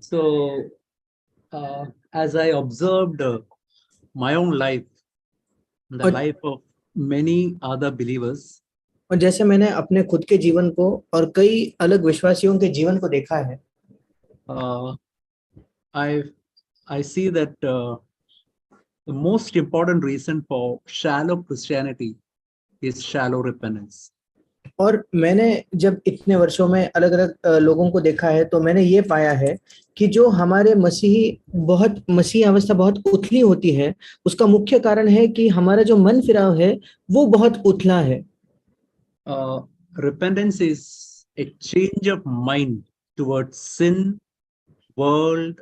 So, as I observed my own life, the और life of many other believers, जैसे मैंने अपने खुद के जीवन को और कई अलग विश्वासियों के जीवन को देखा है, uh, I I see that the most important reason for shallow Christianity is shallow repentance. और मैंने जब इतने वर्षों में अलग अलग लोगों को देखा है, तो मैंने ये पाया है कि जो हमारे मसीही अवस्था बहुत उथली होती है, उसका मुख्य कारण है कि हमारा जो मन फिराव है वो बहुत उथला है। Repentance is a change of mind towards sin, world,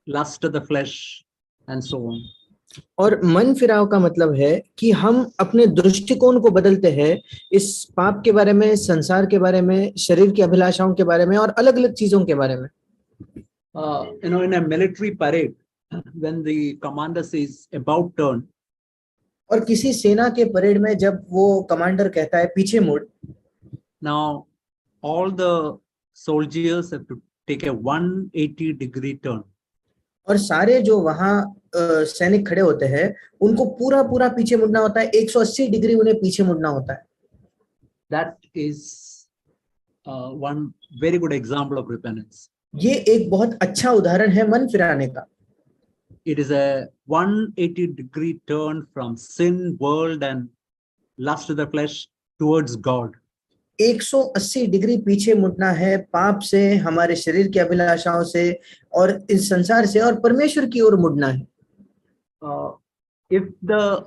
lust of the flesh, and so on. और मन फिराव का मतलब है कि हम अपने दृष्टिकोण को बदलते हैं इस पाप के बारे में, संसार के बारे में, शरीर की अभिलाषाओं के बारे में और अलग अलग चीजों के बारे में। In a military parade, when the commander says about turn, और किसी सेना के परेड में जब वो कमांडर कहता है पीछे मुड़, now all the soldiers have to take a 180-degree turn. और सारे जो वहां सैनिक खड़े होते हैं, उनको पूरा पूरा पीछे मुड़ना होता है, 180 डिग्री उन्हें पीछे मुड़ना होता है। That is one very good example of repentance. ये एक बहुत अच्छा उदाहरण है मन फिराने का। It is a 180-degree turn from sin, world, and lust of the flesh towards God. 180 degree पीछे मुड़ना है पाप से, हमारे शरीर की अभिलाषाओं से और इस संसार से, और परमेश्वर की ओर मुड़ना है। If the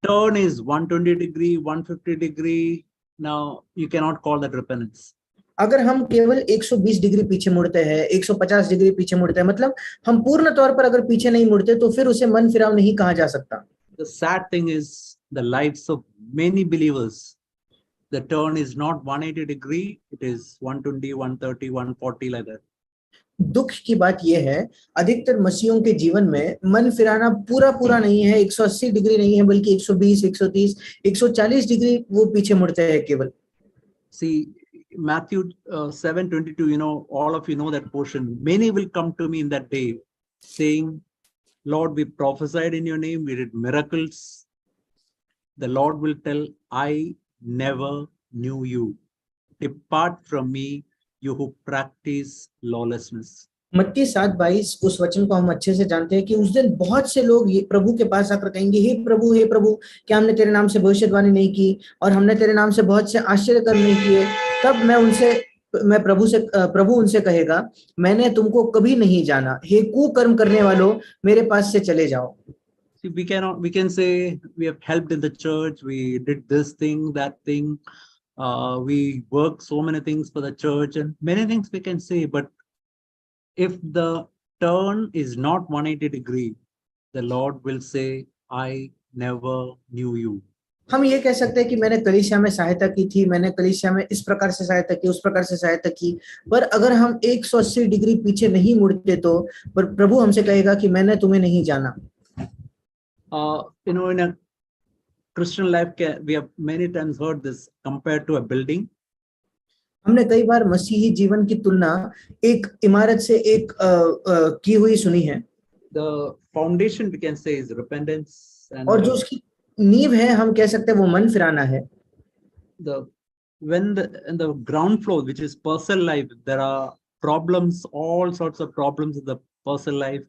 turn is 120 degree, 150 degree, now you cannot call that repentance. अगर हम केवल 120 डिग्री पीछे मुड़ते हैं, 150 डिग्री पीछे मुड़ते हैं, मतलब हम पूर्ण तौर पर अगर पीछे नहीं मुड़ते, तो फिर उसे मन फिराव नहीं कहा जा सकता। The sad thing is the lives of many believers, the turn is not 180 degree, it is 120, 130, 140 like that. दुख की बात यह है, अधिकतर मसीहों के जीवन में मन फिराना पूरा पूरा नहीं है, 180 डिग्री नहीं है, बल्कि 120, 130, 140 डिग्री वो पीछे मुड़ते हैं केवल। See, Matthew 7:22, all of you know that portion. Many will come to me in that day saying, Lord, we prophesied in your name, we did miracles. The Lord will tell, I never knew you. Depart from me, you who practice lawlessness. मत्ती 7:22, उस वचन को हम अच्छे से जानते हैं कि उस दिन बहुत से लोग ये प्रभु के पास आकर कहेंगे, हे प्रभु, क्या हमने तेरे नाम से भविष्यवाणी नहीं की और हमने तेरे नाम से बहुत से आश्चर्य कर्म नहीं किए? तब प्रभु उनसे कहेगा, मैंने तुमको कभी नहीं जाना, हे कुकर्म करने वालों, मेरे पास से चले जाओ। See, we can say we have helped in the church, we did this thing, that thing, we worked so many things for the church, and many things we can say, but if the turn is not 180 degree, the Lord will say, I never knew you. हम ये कह सकते हैं कि मैंने कलीसिया में सहायता की थी, मैंने कलीसिया में इस प्रकार से सहायता की, उस प्रकार से सहायता की, पर अगर हम 180 डिग्री पीछे नहीं मुड़ते, तो प्रभु हमसे कहेगा कि मैंने तुम्हें नहीं जाना। In a Christian life, we have many times heard this compared to a building. हमने कई बार मसीही जीवन की तुलना एक इमारत से की हुई सुनी है। The foundation we can say is repentance, and और जो उसकी नींव है, हम कह सकते हैं वो मन फिराना है। In the ground floor, which is personal life, there are problems, all sorts of problems in the personal life,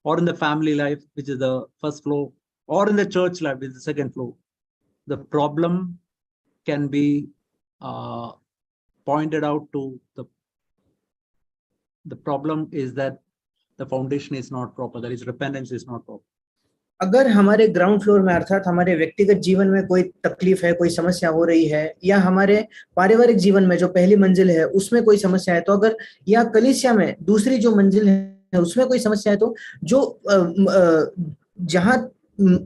or in the family life, which is the first floor, or in the church life, which is the second floor. The problem can be pointed out to the problem is that the foundation is not proper, that is, repentance is not proper. अगर हमारे ground floor में, अर्थात हमारे व्यक्तिगत जीवन में कोई तकलीफ है, कोई समस्या हो रही है, या हमारे पारिवारिक जीवन में जो पहली मंजिल है उसमें कोई समस्या है, तो अगर या कलीसिया में दूसरी जो मंजिल है उसमें कोई समस्या है, तो जो जहां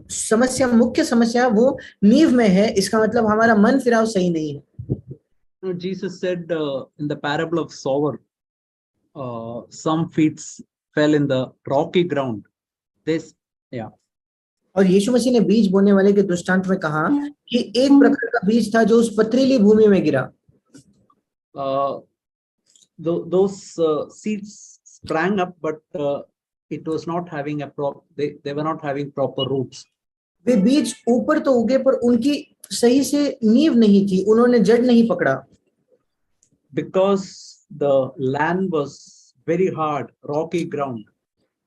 समस्या, मुख्य समस्या वो नींव में है, इसका मतलब हमारा मन फिराव सही नहीं है। Jesus said in the parable of sower, some seeds fell in the rocky ground. और यीशु मसीह ने बीज बोने वाले के दृष्टांत में कहा कि एक प्रकार का बीज था जो उस पथरीली भूमि में गिरा। Those seeds sprang up, but it was not having they were not having proper roots. वे बीज ऊपर तो उगे पर उनकी सही से नींव नहीं थी, उन्होंने जड़ नहीं पकड़ा, Because the land was very hard, rocky ground.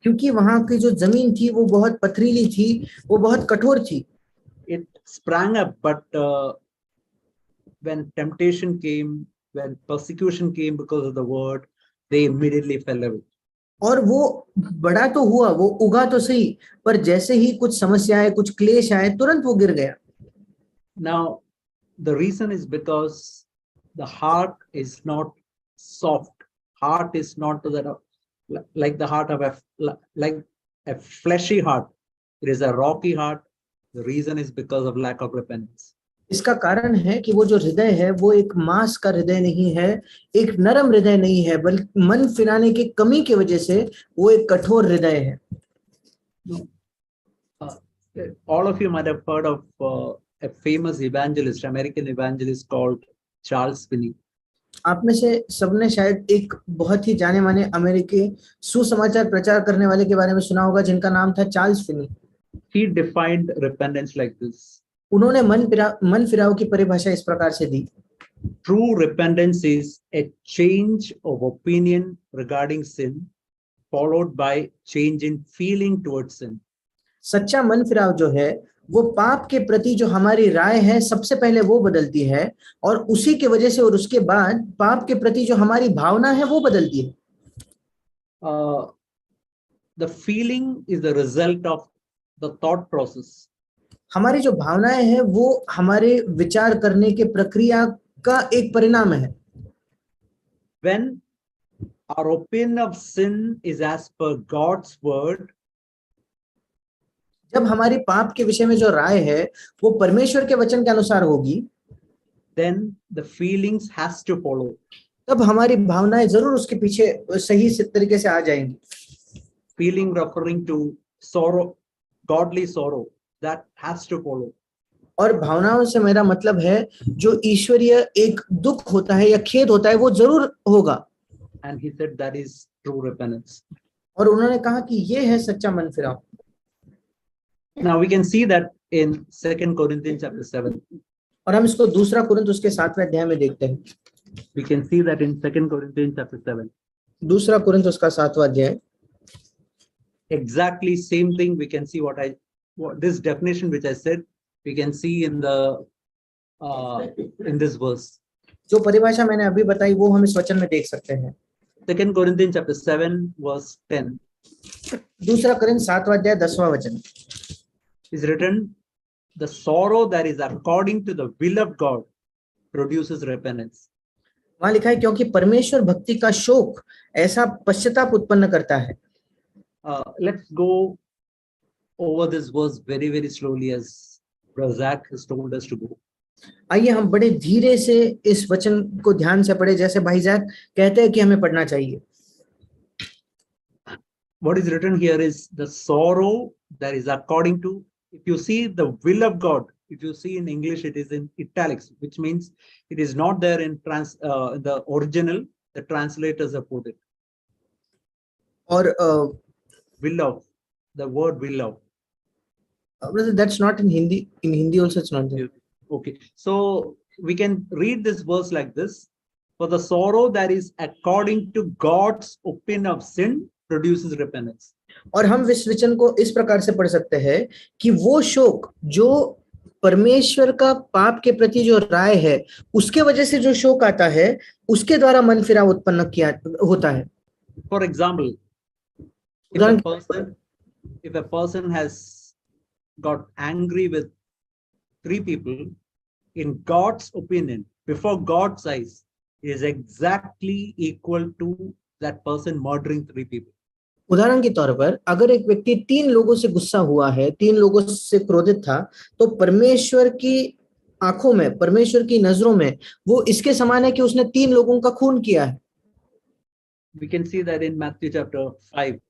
क्योंकि वहां की जो जमीन थी वो बहुत पथरीली थी, वो बहुत कठोर थी. It sprang up, but when temptation came, when persecution came because of the word, they immediately fell away. और वो बड़ा तो हुआ, वो उगा तो सही, पर जैसे ही कुछ समस्याएं, कुछ क्लेश आए, तुरंत वो गिर गया. Now, the reason is because the heart is not soft. Heart is not that like the heart of like a fleshy heart. It is a rocky heart. The reason is because of lack of repentance. इसका कारण है कि वो जो हृदय है वो एक मांस का हृदय नहीं है, एक नरम हृदय नहीं है, बल्कि मन फिराने की कमी की वजह से वो एक कठोर हृदय है. All of you might have heard of a famous evangelist, American evangelist called Charles Finney. आप में से सबने शायद एक बहुत ही जाने माने अमेरिकी सुसमाचार प्रचार करने वाले के बारे में सुना होगा, जिनका नाम था Charles Finney. He defined repentance like this. उन्होंने मन फिराव की परिभाषा इस प्रकार से दी. True repentance is a change of opinion regarding sin, followed by change in feeling towards sin. सच्चा मन फिराव जो है वो पाप के प्रति जो हमारी राय है सबसे पहले वो बदलती है, और उसी की वजह से और उसके बाद पाप के प्रति जो हमारी भावना है वो बदलती है. The feeling is the result of the thought process. हमारी जो भावनाएं हैं वो हमारे विचार करने के प्रक्रिया का एक परिणाम है. When our opinion of sin is as per God's word, जब हमारी पाप के विषय में जो राय है वो परमेश्वर के वचन के अनुसार होगी, then the feelings has to follow. तब हमारी भावनाएं जरूर उसके पीछे सही तरीके से आ जाएंगी. Feeling referring to sorrow, godly sorrow, that has to follow. और भावनाओं से मेरा मतलब है जो ईश्वरीय एक दुख होता है या खेद होता है वो जरूर होगा. And he said that is true repentance. और उन्होंने कहा कि ये है सच्चा मन फिराव. Now we can see that in 2 Corinthians chapter 7. और हम इसको दूसरा कुरिन्थ उसके 7वें अध्याय में देखते हैं. We can see that in 2 Corinthians chapter 7. दूसरा कुरिन्थ उसका 7वां अध्याय. Exactly same thing we can see what this definition which I said, we can see in the in this verse. जो परिभाषा मैंने अभी बताई वो हम इस वचन में देख सकते हैं. 2 Corinthians chapter 7 verse 10. दूसरा कुरिन्थ 7वां अध्याय 10वां वचन is written, the sorrow that is according to the will of God produces repentance. वहां लिखा है क्योंकि परमेश्वर भक्ति का शोक ऐसा पश्चाताप उत्पन्न करता है. Let's go over this verse very, very slowly as Brother Zach has told us to go. आइए हम बड़े धीरे से इस वचन को ध्यान से पढ़े, जैसे भाई जैक कहते हैं कि हमें पढ़ना चाहिए. What is written here is the sorrow that is according to, if you see the will of God, if you see in English, it is in italics, which means it is not there in the original, the translators have put it. और Will of, the word will of. that's not in Hindi. In Hindi also it's not there. Okay, so we can read this verse like this. For the sorrow that is according to God's opinion of sin produces repentance. और हम इस वचन को इस प्रकार से पढ़ सकते हैं कि वो शोक जो परमेश्वर का पाप के प्रति जो राय है उसके वजह से जो शोक आता है उसके द्वारा मन फिराव उत्पन्न किया होता है. For example, if a person has got angry with 3 people, in God's opinion, before God's eyes, it is exactly equal to that person murdering 3 people. उदाहरण के तौर पर अगर एक व्यक्ति 3 लोगों से गुस्सा हुआ है, 3 लोगों से क्रोधित था, तो परमेश्वर की आंखों में, परमेश्वर की नजरों में वो इसके समान है कि उसने 3 लोगों का खून किया है. We can see that in Matthew chapter 5,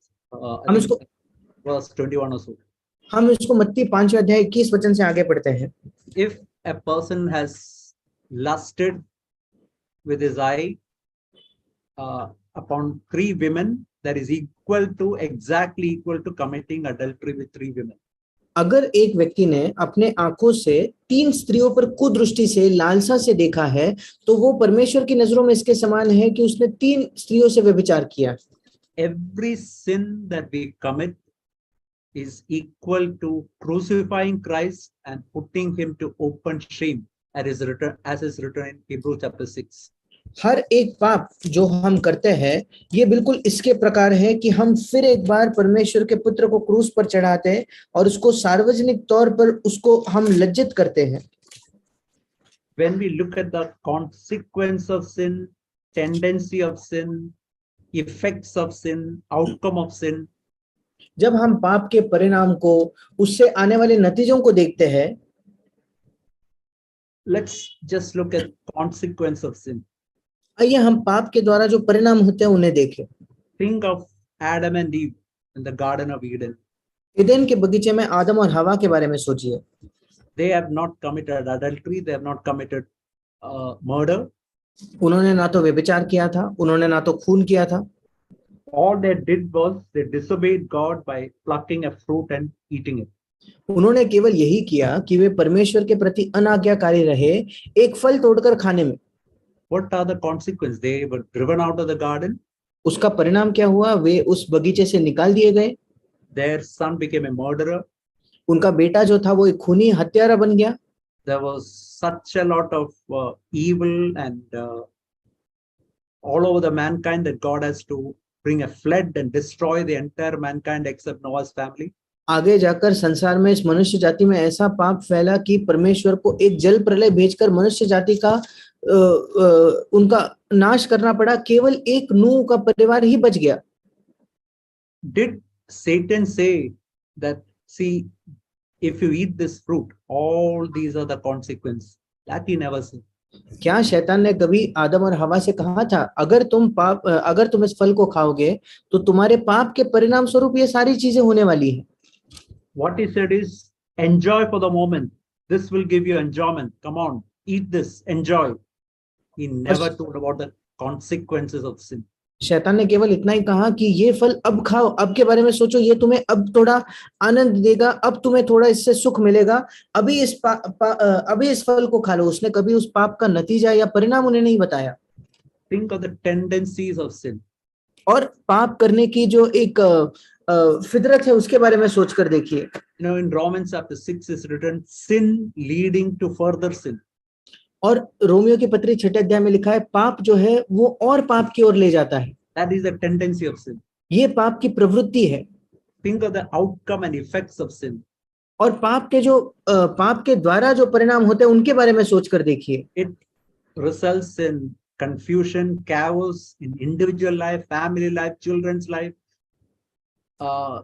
verse 21 or so. हम इसको मत्ती 5वें अध्याय 21 वचन से आगे पढ़ते हैं. If a person has lusted with his eye upon 3 women, that is exactly equal to committing adultery with 3 women. अगर एक व्यक्ति ने अपने आंखों से 3 स्त्रियों पर कुदृष्टि से लालसा से देखा है तो वो परमेश्वर की नजरों में इसके समान है कि उसने 3 स्त्रियों से व्यभिचार किया. Every sin that we commit is equal to crucifying Christ and putting him to open shame, as is written in Hebrews chapter 6. हर एक पाप जो हम करते हैं ये बिल्कुल इसके प्रकार है कि हम फिर एक बार परमेश्वर के पुत्र को क्रूस पर चढ़ाते हैं और उसको सार्वजनिक तौर पर उसको हम लज्जित करते हैं. When we look at the consequence of sin, tendency of sin, effects of sin, outcome of sin, जब हम पाप के परिणाम को उससे आने वाले नतीजों को देखते हैं, let's just look at consequence of sin. आइए हम पाप के द्वारा जो परिणाम होते हैं उन्हें देखें. Think of Adam and Eve in the Garden of Eden. ईदेन के बगीचे में आदम और हवा के बारे में सोचिए. They have not committed adultery, they have not committed murder. उन्होंने ना तो व्यभिचार किया था, उन्होंने ना तो खून किया था. All they did was they disobeyed God by plucking a fruit and eating it. उन्होंने केवल यही किया कि वे परमेश्वर के प्रति अनाज्ञाकारी रहे, एक फल तोड़कर खाने में. What are the consequences? They were driven out of the garden. उसका परिणाम क्या हुआ? वे उस बगीचे से निकाल दिए गए. Their son became a murderer. उनका बेटा जो था वो एक खूनी हत्यारा बन गया. There was such a lot of evil and all over the mankind that God has to bring a flood and destroy the entire mankind except Noah's family. आगे जाकर संसार में इस मनुष्य जाति में ऐसा पाप फैला कि परमेश्वर को एक जल प्रलय भेजकर मनुष्य जाति का उनका नाश करना पड़ा. केवल एक नूह का परिवार ही बच गया. Did Satan say that, see, if you eat this fruit, all these are the consequences? That he never said. क्या शैतान ने कभी आदम और हवा से कहा था अगर तुम इस फल को खाओगे तो तुम्हारे पाप के परिणाम स्वरूप ये सारी चीजें होने वाली है? What he said is, enjoy for the moment. This will give you enjoyment. Come on, eat this, enjoy. He never told about the consequences of sin. शैतान ने केवल इतना ही कहा कि ये फल अब खाओ, अब के बारे में सोचो, ये तुम्हें अब थोड़ा आनंद देगा, अब तुम्हें थोड़ा इससे सुख मिलेगा, अभी इस फल को खा लो. उसने कभी उस पाप का नतीजा या परिणाम उन्हें नहीं बताया. Think of the tendencies of sin. और पाप करने की जो एक फितरत है उसके बारे में सोचकर देखिए. You know, in Romans chapter 6 is written, sin leading to further sin. और रोमियो की पत्री 6 अध्याय में लिखा है पाप जो है वो और पाप की ओर ले जाता है. That is the tendency of sin. ये पाप की प्रवृत्ति है. Think of the outcome and effects of sin. और पाप के द्वारा जो परिणाम होते हैं उनके बारे में सोचकर देखिए. It results in confusion, chaos in individual life, family life, children's life,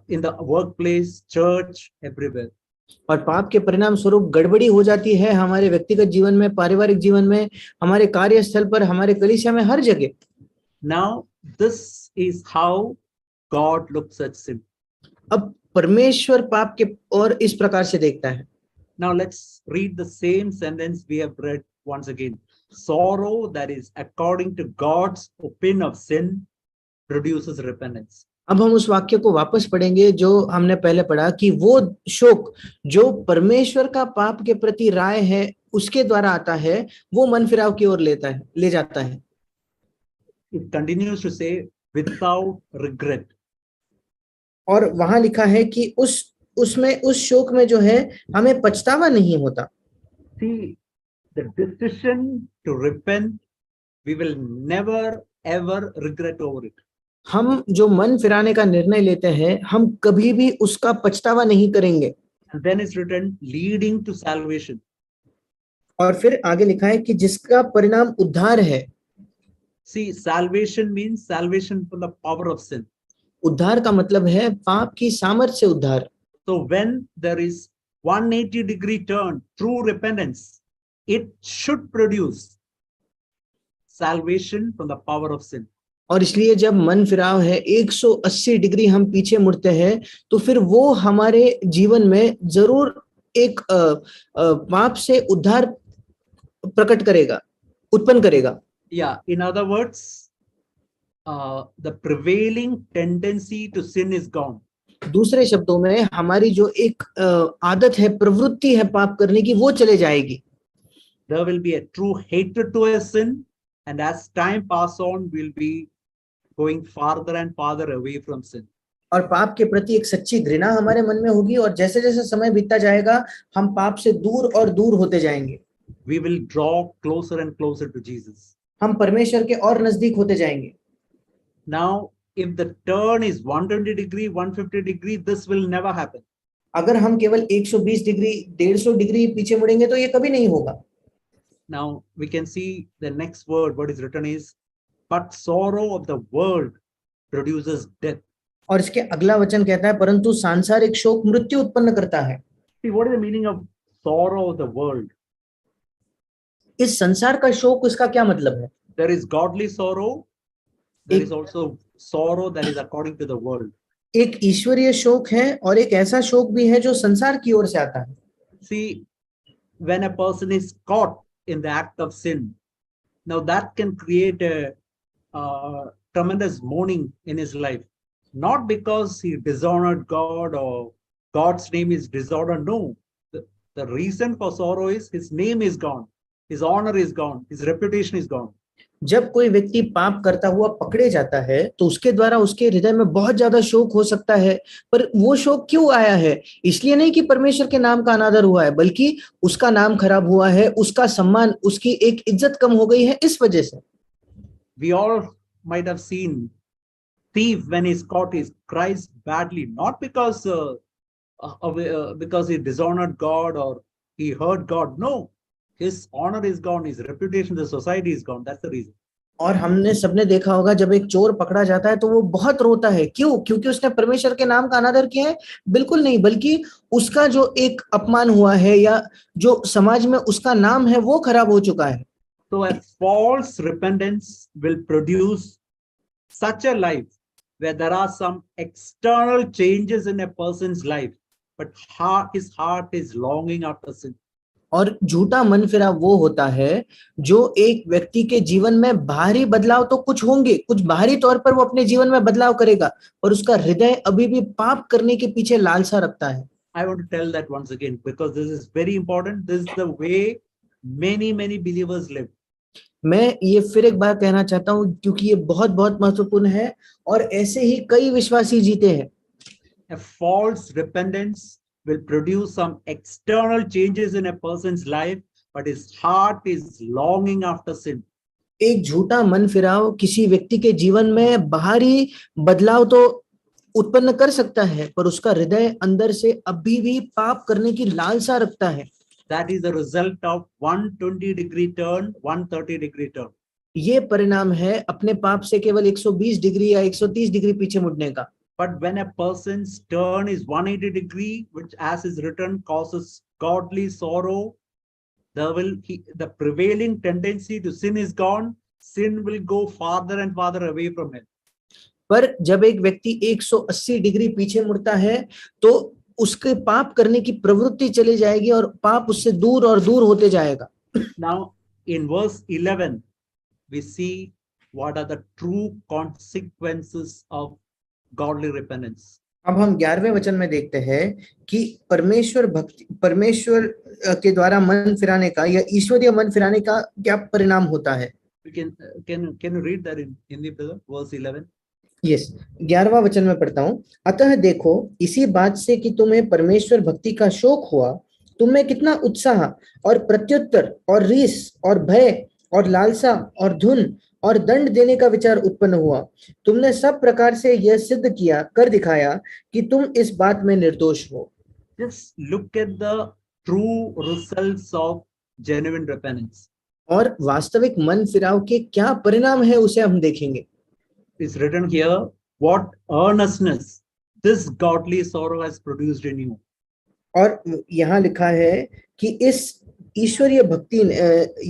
in the workplace, church, everywhere. और पाप के परिणाम स्वरूप गड़बड़ी हो जाती है हमारे व्यक्तिगत जीवन में, पारिवारिक जीवन में, हमारे कार्यस्थल पर, हमारे कलीसिया में, हर जगह. Now this is how God looks at sin. अब परमेश्वर पाप के और इस प्रकार से देखता है. Now let's read the same sentence we have read once again. Sorrow that is according to God's opinion of sin produces repentance. अब हम उस वाक्य को वापस पढ़ेंगे जो हमने पहले पढ़ा कि वो शोक जो परमेश्वर का पाप के प्रति राय है उसके द्वारा आता है वो मन फिराव की ओर ले जाता है. It continues to say without regret. और वहां लिखा है कि उस शोक में जो है हमें पछतावा नहीं होता. See, the decision to repent, we will never ever regret over it. हम जो मन फिराने का निर्णय लेते हैं हम कभी भी उसका पछतावा नहीं करेंगे. And then it's written leading to salvation. और फिर आगे लिखा है कि जिसका परिणाम उद्धार है. See, salvation means salvation from the power of sin. उद्धार का मतलब है पाप की सामर्थ से उद्धार. So when there is 180-degree turn, true repentance, it should produce salvation from the power of sin. और इसलिए जब मन फिराव है 180 डिग्री हम पीछे मुड़ते हैं तो फिर वो हमारे जीवन में जरूर एक पाप से उद्धार प्रकट करेगा, उत्पन्न करेगा. Yeah, in other words, the prevailing tendency to sin is gone. दूसरे शब्दों में हमारी जो एक आदत है, प्रवृत्ति है पाप करने की, वो चले जाएगी. There will be a true hatred towards sin, and as time pass on, we'll be going farther and farther away from sin. और पाप के प्रति एक सच्ची घृणा हमारे मन में होगी, और जैसे जैसे समय बीतता जाएगा हम पाप से दूर और दूर होते जाएंगे. We will draw closer and closer to Jesus. हम परमेश्वर के और नजदीक होते जाएंगे. Now, if the turn is 120 degree, 150 degree, this will never happen. अगर हम केवल 120 डिग्री 150 डिग्री पीछे मुड़ेंगे तो ये कभी नहीं होगा. Now we can see the next word, what is written is, but sorrow of the world produces death. और इसके अगला वचन कहता है, परंतु सांसारिक शोक मृत्यु उत्पन्न करता है. See, what is the meaning of sorrow of the world? इस संसार का शोक, इसका क्या मतलब है? There is godly sorrow. There is also sorrow that is according to the world. एक ईश्वरीय शोक है और एक ऐसा शोक भी है जो संसार की ओर से आता है. See, when a person is caught in the act of sin, now that can create a tremendous mourning in his life. Not because he dishonored God or God's name is dishonored. No, the reason for sorrow is his name is gone, his honor is gone, his reputation is gone. जब कोई व्यक्ति पाप करता हुआ पकड़े जाता है तो उसके द्वारा उसके हृदय में बहुत ज्यादा शोक हो सकता है, पर वो शोक क्यों आया है? इसलिए नहीं कि परमेश्वर के नाम का अनादर हुआ है, बल्कि उसका नाम खराब हुआ है, उसका सम्मान, उसकी एक इज्जत कम हो गई है, इस वजह से. We all might have seen thief when he's caught, he cries badly, not because he dishonored God or he hurt God. No, his honor is gone, his reputation, the society is gone. That's the reason. और हमने सबने देखा होगा जब एक चोर पकड़ा जाता है तो वो बहुत रोता है. क्यों? क्योंकि उसने परमेश्वर के नाम का अनादर किया है? बिल्कुल नहीं, बल्कि उसका जो एक अपमान हुआ है या जो समाज में उसका नाम है वो खराब हो चुका है. So a false repentance will produce such a life where there are some external changes in a person's life, but his heart is longing after sin. और झूठा मन फिरा वो होता है जो एक व्यक्ति के जीवन में बाहरी बदलाव तो कुछ होंगे, कुछ बाहरी तौर पर वो अपने जीवन में बदलाव करेगा, पर उसका हृदय अभी भी पाप करने के पीछे लालसा रखता है. I want to tell that once again because this is very important. This is the way many believers live. मैं ये फिर एक बार कहना चाहता हूँ क्योंकि ये बहुत बहुत महत्वपूर्ण है और ऐसे ही कई विश्वासी जीते हैं. A false repentance will produce some external changes in a person's life, but his heart is longing after sin. एक झूठा मन फिराव किसी व्यक्ति के जीवन में बाहरी बदलाव तो उत्पन्न कर सकता है, पर उसका हृदय अंदर से अभी भी पाप करने की लालसा रखता है. That is the result of 120 degree turn, 130 degree turn. ये परिणाम है अपने पाप से केवल 120 डिग्री या 130 डिग्री पीछे मुड़ने का. But when a person's turn is 180 degree, which as is written causes godly sorrow, the prevailing tendency to sin is gone. Sin will go farther and farther away from him. पर जब एक व्यक्ति 180 degree पीछे मुड़ता है तो उसके पाप करने की प्रवृत्ति चली जाएगी और पाप उससे दूर और दूर होते जाएगा. Now in verse 11 we see what are the true consequences of godly repentance. अब हम 11वें वचन में देखते हैं कि परमेश्वर के द्वारा मन फिराने का या ईश्वरीय मन फिराने का क्या परिणाम होता है. Can you read that in Hindi, brother? Verse 11. Yes, 11वां वचन में पढ़ता हूं. अतः देखो, इसी बात से कि तुम्हें परमेश्वर भक्ति का शौक हुआ, तुम में कितना उत्साह और प्रत्युत्तर और रीस और भय और लालसा और धुन और दंड देने का विचार उत्पन्न हुआ. तुमने सब प्रकार से यह सिद्ध किया, कर दिखाया कि तुम इस बात में निर्दोष हो. Just look at the true results of genuine repentance. और वास्तविक मन फिराव के क्या परिणाम है उसे हम देखेंगे. It's written here, what earnestness this godly sorrow has produced in you. और यहाँ लिखा है कि इस ईश्वरीय भक्ति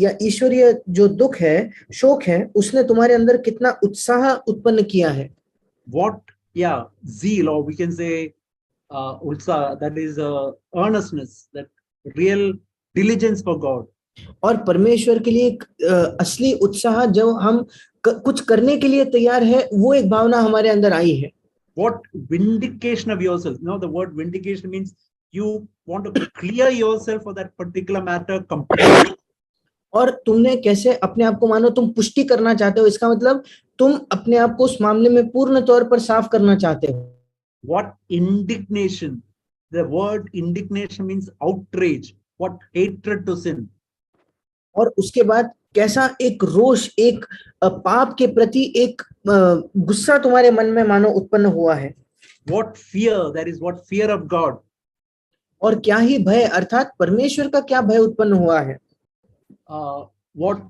या ईश्वरीय जो दुख है, शोक है, उसने तुम्हारे अंदर कितना उत्साह उत्पन्न किया है. What, yeah, zeal, or we can say ulsa, that is earnestness, that real diligence for God. और परमेश्वर के लिए एक असली उत्साह जो हम कुछ करने के लिए तैयार है, वो एक भावना हमारे अंदर आई है। What vindication of yourself? You know, the word vindication means you want to clear yourself for that particular matter completely. और तुमने कैसे अपने आप को मानो तुम पुष्टि करना चाहते हो, इसका मतलब तुम अपने आप को उस मामले में पूर्ण तौर पर साफ करना चाहते हो। What indignation? The word indignation means outrage. What hatred to sin. और उसके बाद कैसा एक रोष, एक पाप के प्रति एक गुस्सा तुम्हारे मन में मानो उत्पन्न हुआ है। What fear? That is what fear of God. और क्या ही भय, अर्थात परमेश्वर का क्या भय उत्पन्न हुआ है। What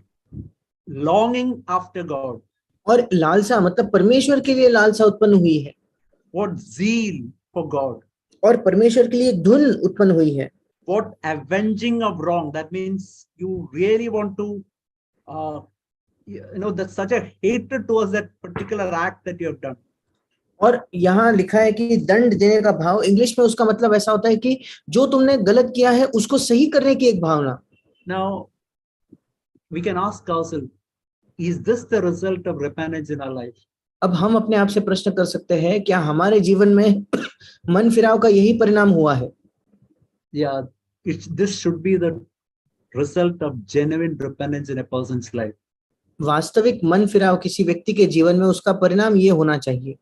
longing after God. और लालसा, मतलब परमेश्वर के लिए लालसा उत्पन्न हुई है। What zeal for God. और परमेश्वर के लिए एक धुन उत्पन्न हुई है। What avenging of wrong. That means you really want to, that's such a hatred towards that particular act that you have done. और यहाँ लिखा है कि दंड देने का भाव, इंग्लिश में उसका मतलब ऐसा होता है कि जो तुमने गलत किया है उसको सही करने की एक भावना। Now, we can ask ourselves, is this the result of repentance in our life? अब हम अपने आप से प्रश्न कर सकते हैं, क्या हमारे जीवन में मन फिराव का यही परिणाम हुआ है? Yeah, this should be the result of genuine repentance in a person's life. वास्तविक मन फिराव किसी व्यक्ति के जीवन में उसका परिणाम ये होना चाहिए।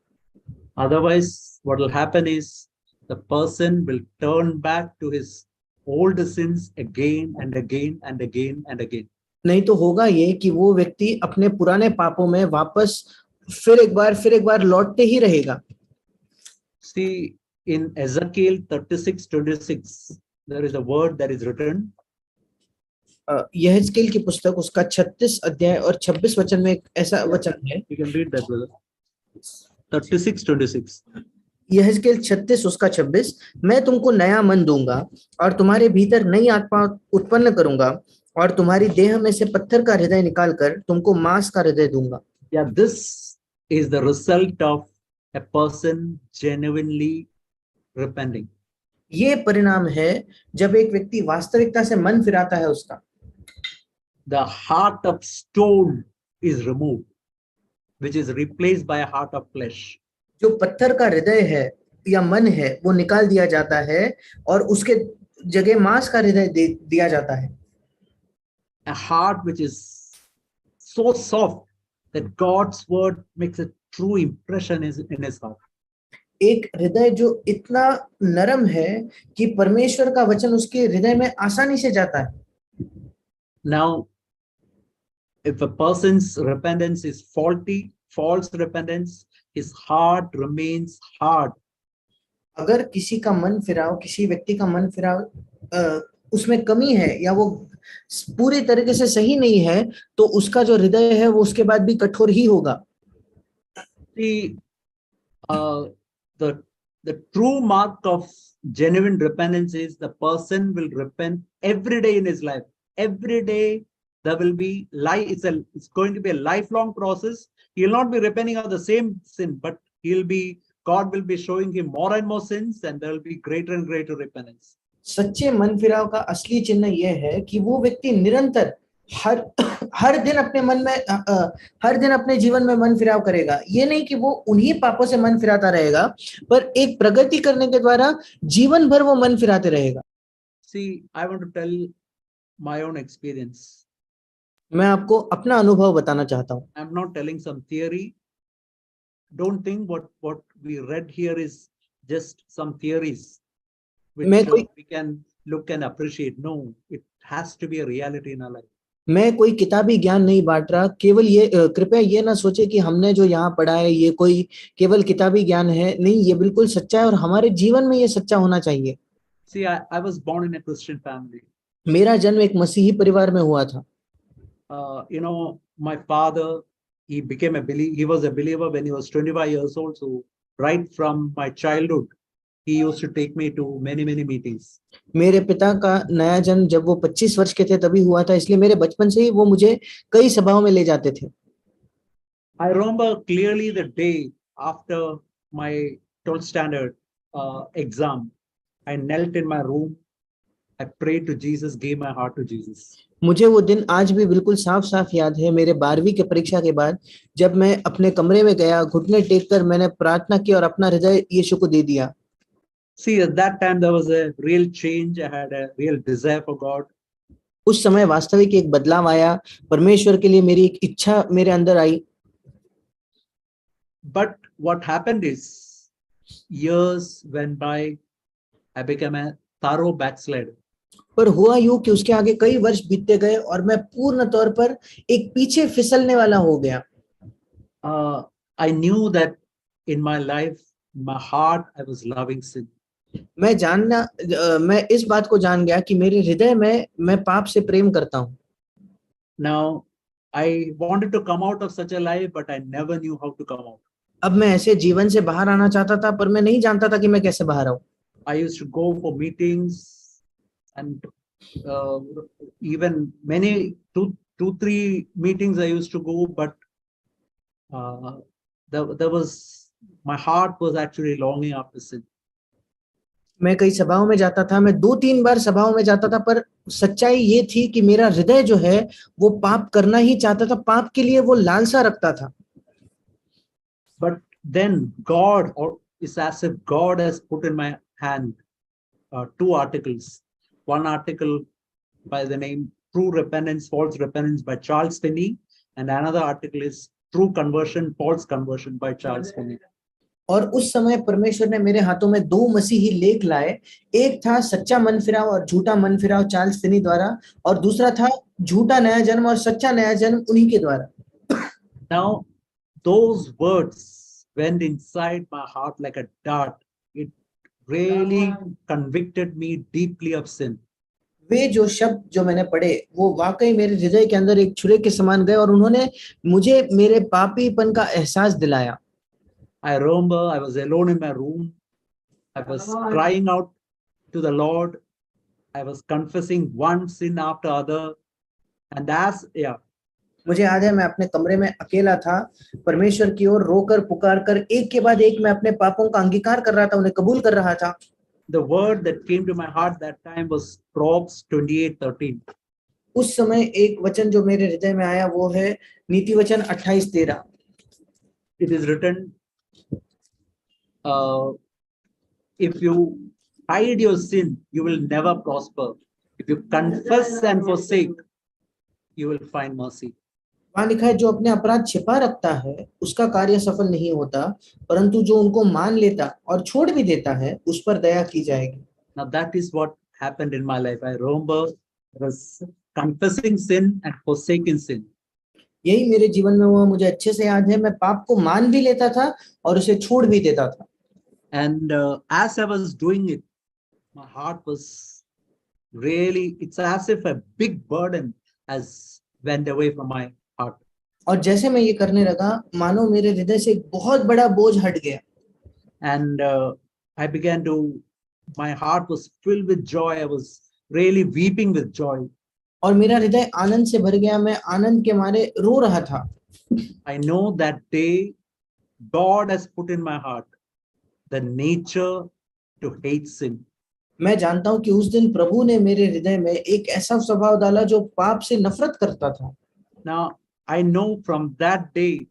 Otherwise, what will happen is the person will turn back to his old sins again and again and again and again. नहीं तो होगा ये कि वो व्यक्ति अपने पुराने पापों में वापस फिर एक बार लौटते ही रहेगा। See, in Ezekiel 36:26, there is a word that is written. यहेजकेल की पुस्तक उसका 36 अध्याय और 26 वचन में एक ऐसा वचन है। You can read that, brother. 36:26. यहेजकेल 36 उसका 26, मैं तुमको नया मन दूंगा और तुम्हारे भीतर नई आत्मा उत्पन्न करूंगा और तुम्हारी देह में से पत्थर का हृदय निकालकर तुमको मांस का हृदय दूंगा। Yeah, this is the result of a person genuinely repenting. ये परिणाम है जब एक व्यक्ति वास्तविकता से मन फिराता है उसका। The heart of stone is removed, which is replaced by a heart of flesh. जो पत्थर का हृदय है या मन है वो निकाल दिया जाता है और उसके जगह मांस का हृदय दिया जाता है। A heart which is so soft that God's word makes a true impression in his heart. एक हृदय जो इतना नरम है कि परमेश्वर का वचन उसके हृदय में आसानी से जाता है। Now, if a person's repentance is faulty, false repentance, his heart remains hard. अगर किसी का मन फिराव, किसी व्यक्ति का मन फिराव उसमें कमी है या वो पूरी तरीके से सही नहीं है, तो उसका जो हृदय है वो उसके बाद भी कठोर ही होगा। See, the true mark of genuine repentance is the person will repent every day in his life. Every day there will be it's going to be a lifelong process. He will not be repenting of the same sin, but God will be showing him more and more sins, and there will be greater and greater repentance. सच्चे मन फिराव का असली चिन्ह यह है कि वो व्यक्ति निरंतर हर दिन अपने जीवन में मन फिराव करेगा। ये नहीं कि वो उन्हीं पापों से मन फिराता रहेगा, पर एक प्रगति करने के द्वारा जीवन भर वो मन फिराते रहेगा। See, I want to tell my own experience. मैं आपको अपना अनुभव बताना चाहता हूँ। I'm not telling some theory. Don't think what we read here is just some theories which we can look and appreciate. No, it has to be a reality in our life. मैं कोई किताबी ज्ञान नहीं बांट रहा, केवल ये कृपया ये ना सोचे कि हमने जो यहाँ पढ़ा है ये कोई केवल किताबी ज्ञान है। नहीं, ये बिल्कुल सच्चा है और हमारे जीवन में ये सच्चा होना चाहिए। See, I was born in a Christian family. मेरा जन्म एक मसीही परिवार में हुआ था। My father, he was a believer when he was 25 years old. So right from my childhood, he used to take me to many meetings. मेरे पिता का नया जन्म जब वो 25 वर्ष के थे तभी हुआ था, इसलिए मेरे बचपन से ही वो मुझे कई सभाओं में ले जाते थे। I remember clearly the day after my 12th standard exam. I knelt in my room. I prayed to Jesus, gave my heart to Jesus. मुझे वो दिन आज भी बिल्कुल साफ साफ याद है, मेरे 12वीं की परीक्षा के बाद जब मैं अपने कमरे में गया, घुटने टेक कर मैंने प्रार्थना की और अपना हृदय यीशु को दे दिया। See, at that time, there was a real change. I had a real desire for God. उस समय वास्तविक एक बदलाव आया, परमेश्वर के लिए मेरी एक इच्छा मेरे अंदर आई। But what happened is, years went by, I became a thorough backslider. पर हुआ यूं कि उसके आगे कई वर्ष बीतते गए और मैं पूर्ण तौर पर एक पीछे फिसलने वाला हो गया। I knew that in my life, in my heart, I was loving sin. मैं इस बात को जान गया कि मेरे हृदय में मैं पाप से प्रेम करता हूँ। Now, I wanted to come out of such a life, but I never knew how to come out. अब मैं ऐसे जीवन से बाहर आना चाहता था, पर मैं नहीं जानता था कि मैं कैसे बाहर आऊं। I used to go for meetings and even many two, 3 meetings I used to go, but there was, my heart was actually longing after sin. मैं कई सभाओं में जाता था, मैं 2-3 बार सभाओं में जाता था, पर सच्चाई ये थी कि मेरा हृदय जो है वो पाप करना ही चाहता था, पाप के लिए वो लालसा रखता था। But then God, or it's as if God has put in my hand 2 articles. One article by the name True Repentance, False Repentance by Charles Finney, and another article is True Conversion, False Conversion by Charles Finney. और उस समय परमेश्वर ने मेरे हाथों में 2 मसीही लेख लाए। एक था सच्चा मन फिराव और झूठा मन फिराव चार्ल्स फिनी द्वारा, और दूसरा था झूठा नया जन्म और सच्चा नया जन्म उन्हीं के द्वारा। Now, those words went inside my heart like a dart. It really convicted me deeply of sin. वे जो शब्द जो मैंने पढ़े वो वाकई मेरे हृदय के अंदर एक छुरे के समान गए और उन्होंने मुझे मेरे पापीपन का एहसास दिलाया। I remember I was alone in my room. I was crying out to the Lord. I was confessing one sin after other. And मुझे याद है मैं अपने कमरे में अकेला था, परमेश्वर की ओर रोकर पुकार कर एक के बाद एक मैं अपने पापों का अंगीकार कर रहा था, उन्हें कबूल कर रहा था। The word that came to my heart that time was Proverbs 28:13. उस समय एक वचन जो मेरे हृदय में आया वो है नीति वचन 28:13। It is written, if you hide your sin, you will never prosper. If you confess and forsake, you will find mercy. वहां लिखा है, जो अपने अपराध छिपा रखता है उसका कार्य सफल नहीं होता, परंतु जो उनको मान लेता और छोड़ भी देता है उस पर दया की जाएगी। Now that is what happened in my life. I remember I was confessing sin and forsaking sin. यही मेरे जीवन में हुआ, मुझे अच्छे से याद है। मैं पाप को मान भी लेता था और उसे छोड़ भी देता था। And as I was doing it, my heart was really, it's as if a big burden has went away from my heart. और जैसे मैं ये करने लगा, मानो मेरे हृदय से एक बहुत बड़ा बोझ हट गया। And I began to, my heart was filled with joy. I was really weeping with joy. और मेरा हृदय आनंद से भर गया, मैं आनंद के मारे रो रहा था। I know that day God has put in my heart the nature to hate sin. मैं जानता हूं कि उस दिन प्रभु ने मेरे हृदय में एक ऐसा स्वभाव डाला जो पाप से नफरत करता था। Now I know from that day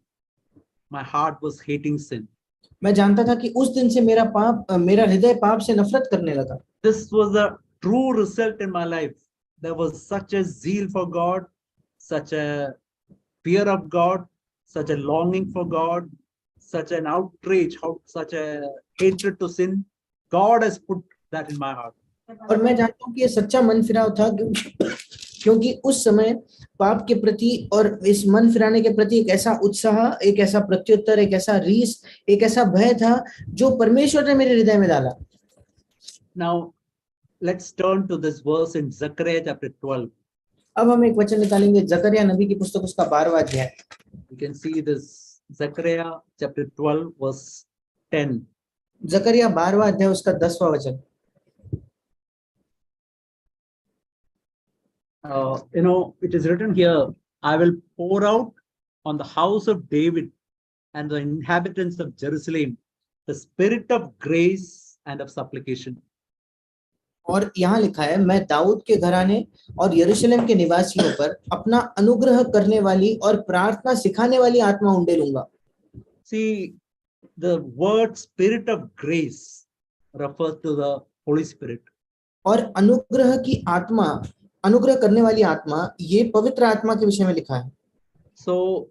my heart was hating sin. मैं जानता था कि उस दिन से मेरा हृदय पाप से नफरत करने लगा। This was a true result in my life. There was such a zeal for God, such a fear of God, such a longing for God, such an outrage, such a hatred to sin. God has put that in my heart. और मैं जानता हूं कि ये सच्चा मन फिराव था, क्योंकि उस समय पाप के प्रति और इस मन फिराने के प्रति एक ऐसा उत्साह, एक ऐसा प्रत्युत्तर, एक ऐसा रीस, एक ऐसा भय था जो परमेश्वर ने मेरे हृदय में डाला। Now let's turn to this verse in Zechariah chapter 12. अब हम एक वचन निकालेंगे जकरिया नबी की पुस्तक उसका 12वां अध्याय। You can see this Zechariah chapter 12 verse 10. जकरिया 12वां अध्याय उसका 10वां वचन। It is written here, I will pour out on the house of David and the inhabitants of Jerusalem the spirit of grace and of supplication. और यहाँ लिखा है, मैं दाऊद के घराने और यरूशलेम के निवासियों पर अपना अनुग्रह करने वाली और प्रार्थना सिखाने वाली आत्मा उंडेलूंगा। See, the word spirit of grace refers to the Holy Spirit. और अनुग्रह की आत्मा, अनुग्रह करने वाली आत्मा, ये पवित्र आत्मा के विषय में लिखा है। So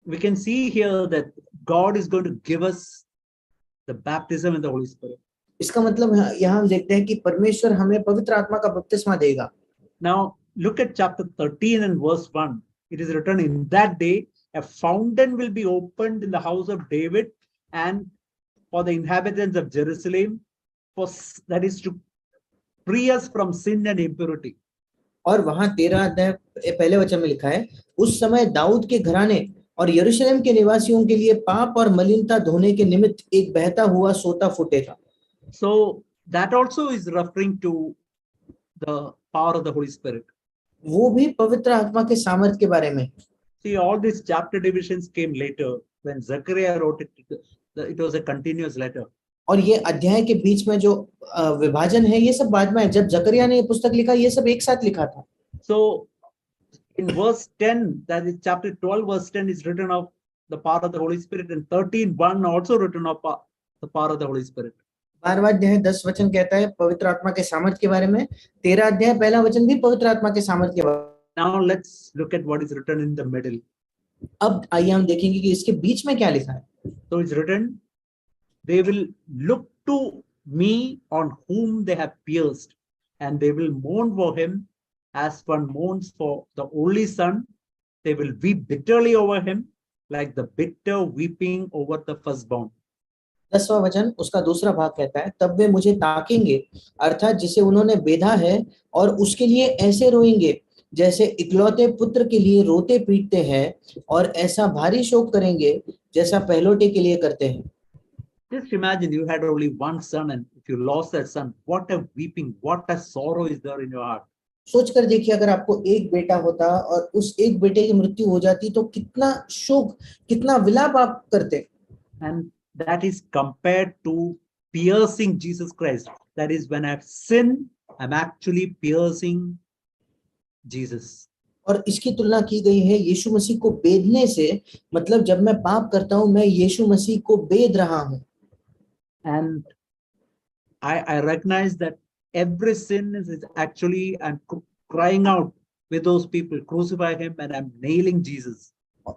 we can see here that God is going to give us the baptism in the Holy Spirit. इसका मतलब यहाँ हम देखते हैं कि परमेश्वर हमें पवित्र आत्मा का बपतिस्मा देगा। Now look at chapter 13 and verse 1. It is written, in that day a fountain will be opened in the house of David and for the inhabitants of Jerusalem, that is to free us from sin and impurity. और वहां 13 अध्याय पहले वचन में लिखा है, उस समय दाऊद के घराने और यरूशलेम के निवासियों के लिए पाप और मलिनता धोने के निमित्त एक बहता हुआ सोता फूटेगा। So that also is referring to the power of the Holy Spirit. वो भी पवित्र आत्मा के सामर्थ्य के बारे में। See, all these chapter divisions came later when Zechariah wrote it. It was a continuous letter. और ये अध्याय के बीच में जो विभाजन है, ये सब बाद में है। जब जकरिया ने ये पुस्तक लिखा, ये सब एक साथ लिखा था। So in verse 10, that is chapter 12, verse 10 is written of the power of the Holy Spirit, and 13:1 also written of the power of the Holy Spirit. 12वां अध्याय 10 वचन कहता है पवित्र आत्मा के सामर्थ्य के बारे में। 13 अध्याय पहला वचन भी पवित्र आत्मा के सामर्थ्य के बारे में। Now let's look at what is written in the middle. अब आइए हम देखेंगे कि इसके बीच में क्या लिखा है। So it's written, they will look to me on whom they have pierced, and they will mourn for him as one mourns for the only son. They will weep bitterly over him like the bitter weeping over the firstborn. 10वां वचन उसका दूसरा भाग कहता है, तब वे मुझे ताकेंगे, अर्थात जिसे उन्होंने बेधा है, और उसके लिए ऐसे रोएंगे जैसे इकलौते पुत्र के लिए रोते पीटते हैं, और ऐसा भारी शोक करेंगे जैसा पहलोटे के लिए करते हैं। Just imagine you had only one son, and if you lost that son, what a weeping, what a sorrow is there in your heart. सोच कर देखिए, अगर आपको एक बेटा होता और उस एक बेटे की मृत्यु हो जाती तो कितना शोक, कितना विलाप आप करते। And that is compared to piercing Jesus Christ. That is, when I've sinned, I'm actually piercing Jesus. और इसकी तुलना की गई है यीशु मसीह को बेधने से, मतलब जब मैं पाप करता हूं, मैं यीशु मसीह को बेध रहा हूं। And I recognize that every sin is actually, I'm crying out with those people, crucify him, and I'm nailing Jesus.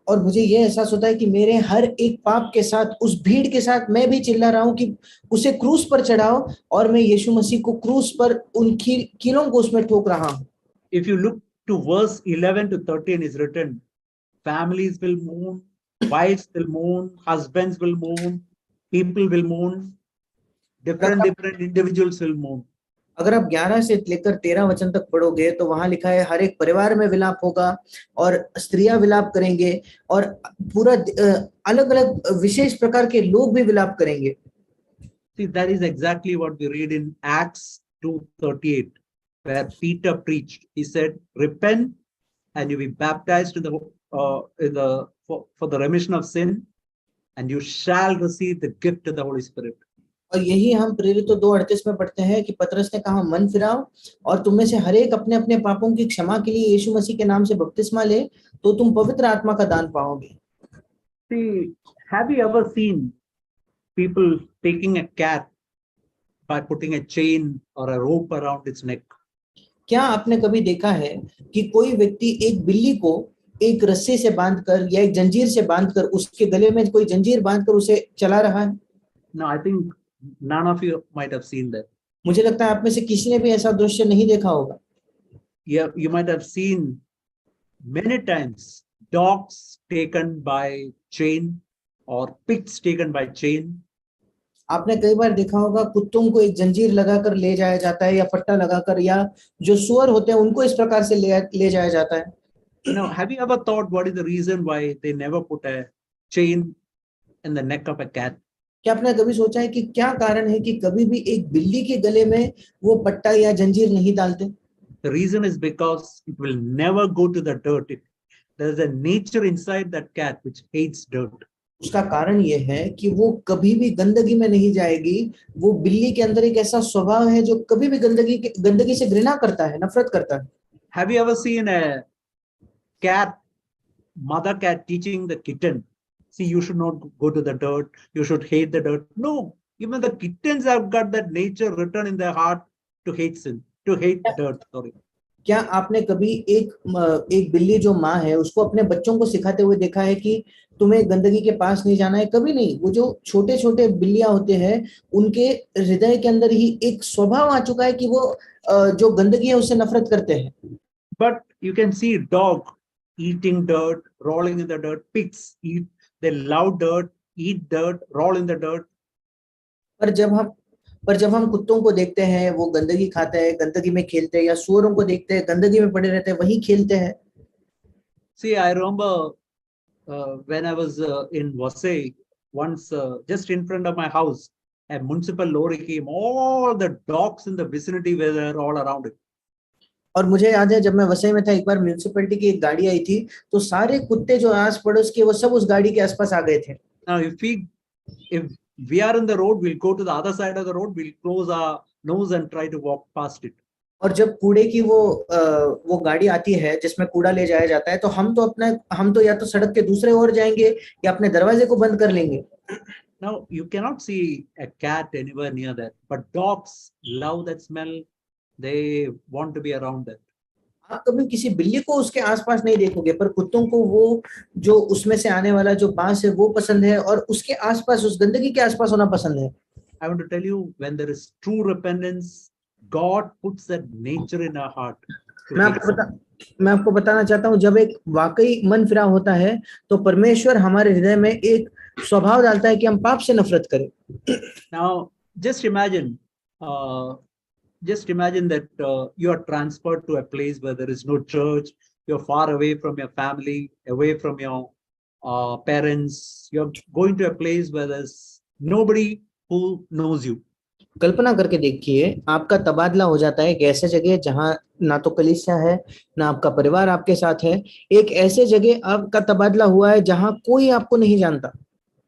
और मुझे ये एहसास होता है कि मेरे हर एक पाप के साथ, उस भीड़ के साथ मैं भी चिल्ला रहा हूं कि उसे क्रूस पर चढ़ाओ, और मैं यीशु मसीह को क्रूस पर उन कीलों को उसमें ठोक रहा हूं। If you look to verse 11 to 13 is written, families will mourn, wives will mourn, husbands will mourn, people will mourn, different individuals will mourn. अगर आप 11 से लेकर 13 वचन तक पढ़ोगे तो वहां लिखा है हर एक परिवार में विलाप होगा, और स्त्रियां विलाप करेंगे, और पूरा अलग अलग विशेष प्रकार के लोग भी विलाप करेंगे। See, that is exactly what we read in Acts 2:38, where Peter preached. He said, repent and you be baptized for the remission of sin, and you shall receive the gift of the Holy Spirit. और यही हम प्रेरितों 2:38 में पढ़ते हैं कि पतरस ने कहा, मन फिराओ और तुम में से हर एक अपने अपने पापों की क्षमा के लिए यीशु मसीह के नाम से बपतिस्मा ले, तो तुम पवित्र आत्मा का दान पाओगे। See, have you ever seen people taking a cat by putting a chain or a rope around its neck? क्या आपने कभी देखा है कि कोई व्यक्ति एक बिल्ली को एक रस्सी से बांधकर या एक जंजीर से बांधकर, उसके गले में कोई जंजीर बांधकर उसे चला रहा है? No, I think none of you might have seen that. मुझे लगता है आप में से किसी ने भी ऐसा दृश्य नहीं देखा होगा। Yeah, you might have seen many times dogs taken by chain or pigs taken by chain. आपने कई बार देखा होगा कुत्तों को एक जंजीर लगाकर ले जाया जाता है, या पट्टा लगाकर, या जो सुअर होते हैं उनको इस प्रकार से ले जाया जाता है। Now, have you ever thought what is the reason why they never put a chain in the neck of a cat? क्या आपने कभी सोचा है कि क्या कारण है कि कभी भी एक बिल्ली के गले में वो पट्टा या जंजीर नहीं डालते? The reason is because it will never go to the dirt. There is a nature inside that cat which hates dirt. उसका कारण ये है कि वो कभी भी गंदगी में नहीं जाएगी। वो बिल्ली के अंदर एक ऐसा स्वभाव है जो कभी भी गंदगी से घृणा करता है, नफरत करता है। Have you ever seen a cat, mother cat teaching the kitten, see, you should not go to the dirt, you should hate the dirt? No, even the kittens have got that nature written in their heart to hate sin, to hate dirt. Sorry. क्या आपने कभी एक बिल्ली जो माँ है उसको अपने बच्चों को सिखाते हुए देखा है कि तुम्हें गंदगी के पास नहीं जाना है? कभी नहीं। वो जो छोटे छोटे बिल्लियां होते हैं उनके हृदय के अंदर ही एक स्वभाव आ चुका है कि वो जो गंदगी है उससे नफरत करते हैं। But you can see dog eating dirt, rolling in the dirt. Pigs eat, they love dirt, eat dirt, roll in the dirt. पर जब हम कुत्तों को देखते हैं वो गंदगी खाते हैं, गंदगी में खेलते हैं, या सुअरों को देखते हैं गंदगी में पड़े रहते हैं, वही खेलते हैं। See, I remember when I was in Vasai, once just in front of my house, a municipal lorry came. All the dogs in the vicinity were there all around it. और मुझे याद है जब मैं वसई में था, एक बार म्यूनिसिपैलिटी की एक गाड़ी आई थी, तो सारे कुत्ते जो आस पड़ोस के वो सब उस गाड़ी के आसपास आ गए थे। Now, if we are in the road, we'll go to the other side of the road. We'll close our nose and try to walk past it. और जब कूड़े की वो गाड़ी आती है जिसमें कूड़ा ले जाया जाता है, तो हम तो या तो सड़क के दूसरे ओर जाएंगे या अपने दरवाजे को बंद कर लेंगे। Now, you cannot see a cat anywhere near that, but dogs love that smell. They want to be around that. आप कभी किसी बिल्ली को उसके आसपास नहीं देखोगे, पर कुत्तों को वो जो उसमें से आने वाला जो बांस है वो पसंद है, और उसके आसपास, उस गंदगी के आसपास होना पसंद है। I want to tell you, when there is true repentance, God puts that nature in our heart. मैं आपको बताना चाहता हूँ, जब एक वाकई मन फिराव होता है तो परमेश्वर हमारे हृदय में एक स्वभाव डालता है कि हम पाप से नफरत करें। Now, just imagine that you are transferred to a place where there is no church. You're far away from your family, away from your parents. You're going to a place where there's nobody who knows you. कल्पना करके देखिए, आपका तबादला हो जाता है एक ऐसे जगह जहां ना तो कलीसिया है, ना आपका परिवार आपके साथ है। एक ऐसे जगह आपका तबादला हुआ है जहां कोई आपको नहीं जानता।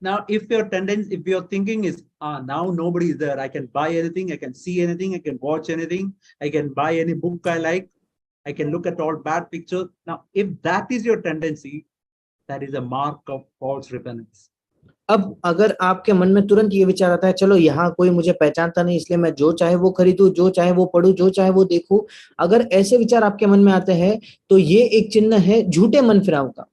Now, if your thinking is, now nobody is there, I can buy anything, I can see anything, I can watch anything, I can buy any book I like, I can look at all bad pictures. Now, if that is your tendency, that is a mark of false repentance. अब अगर आपके मन में तुरंत ये विचार आता है, चलो यहाँ कोई मुझे पहचानता नहीं इसलिए मैं जो चाहे वो खरीदूं, जो चाहे वो पढूं, जो चाहे वो देखूं, अगर ऐसे विचार आपके मन में आते हैं तो ये एक चिन्ह है झूठे मन फिराव का।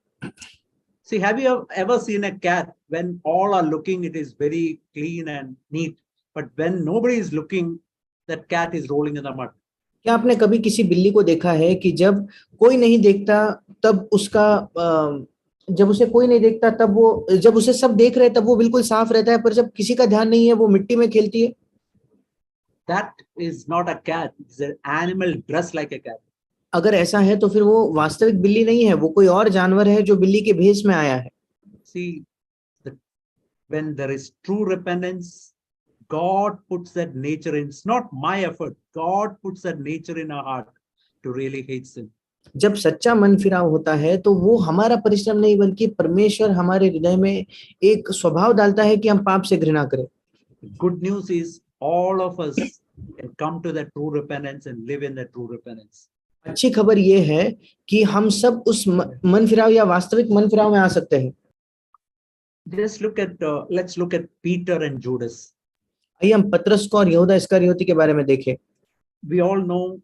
See, have you ever seen a cat when all are looking, it is very clean and neat, but when nobody is looking, that cat is rolling in the mud. क्या आपने कभी किसी बिल्ली को देखा है कि जब कोई नहीं देखता तब जब उसे कोई नहीं देखता तब वो, जब उसे सब देख रहे तब वो बिल्कुल साफ रहता है, पर जब किसी का ध्यान नहीं है वो मिट्टी में खेलती है? That is not a cat, it's an animal dressed like a cat. अगर ऐसा है तो फिर वो वास्तविक बिल्ली नहीं है, वो कोई और जानवर है जो बिल्ली के भेष में आया है। See, when there is true repentance, God puts that nature in. It's not my effort. God puts that nature in our heart to really hate sin. जब सच्चा मन फिराव होता है तो वो हमारा परिश्रम नहीं बल्कि परमेश्वर हमारे हृदय में एक स्वभाव डालता है कि हम पाप से घृणा करें। Good news is all of us can come to that true repentance and live in that true repentance. अच्छी खबर ये है कि हम सब उस मन फिराव या वास्तविक मन फिराव में आ सकते हैं। Let's look at Peter and Judas. आइए हम पतरस को और यहूदा इस्करियोती के बारे में देखें। We all know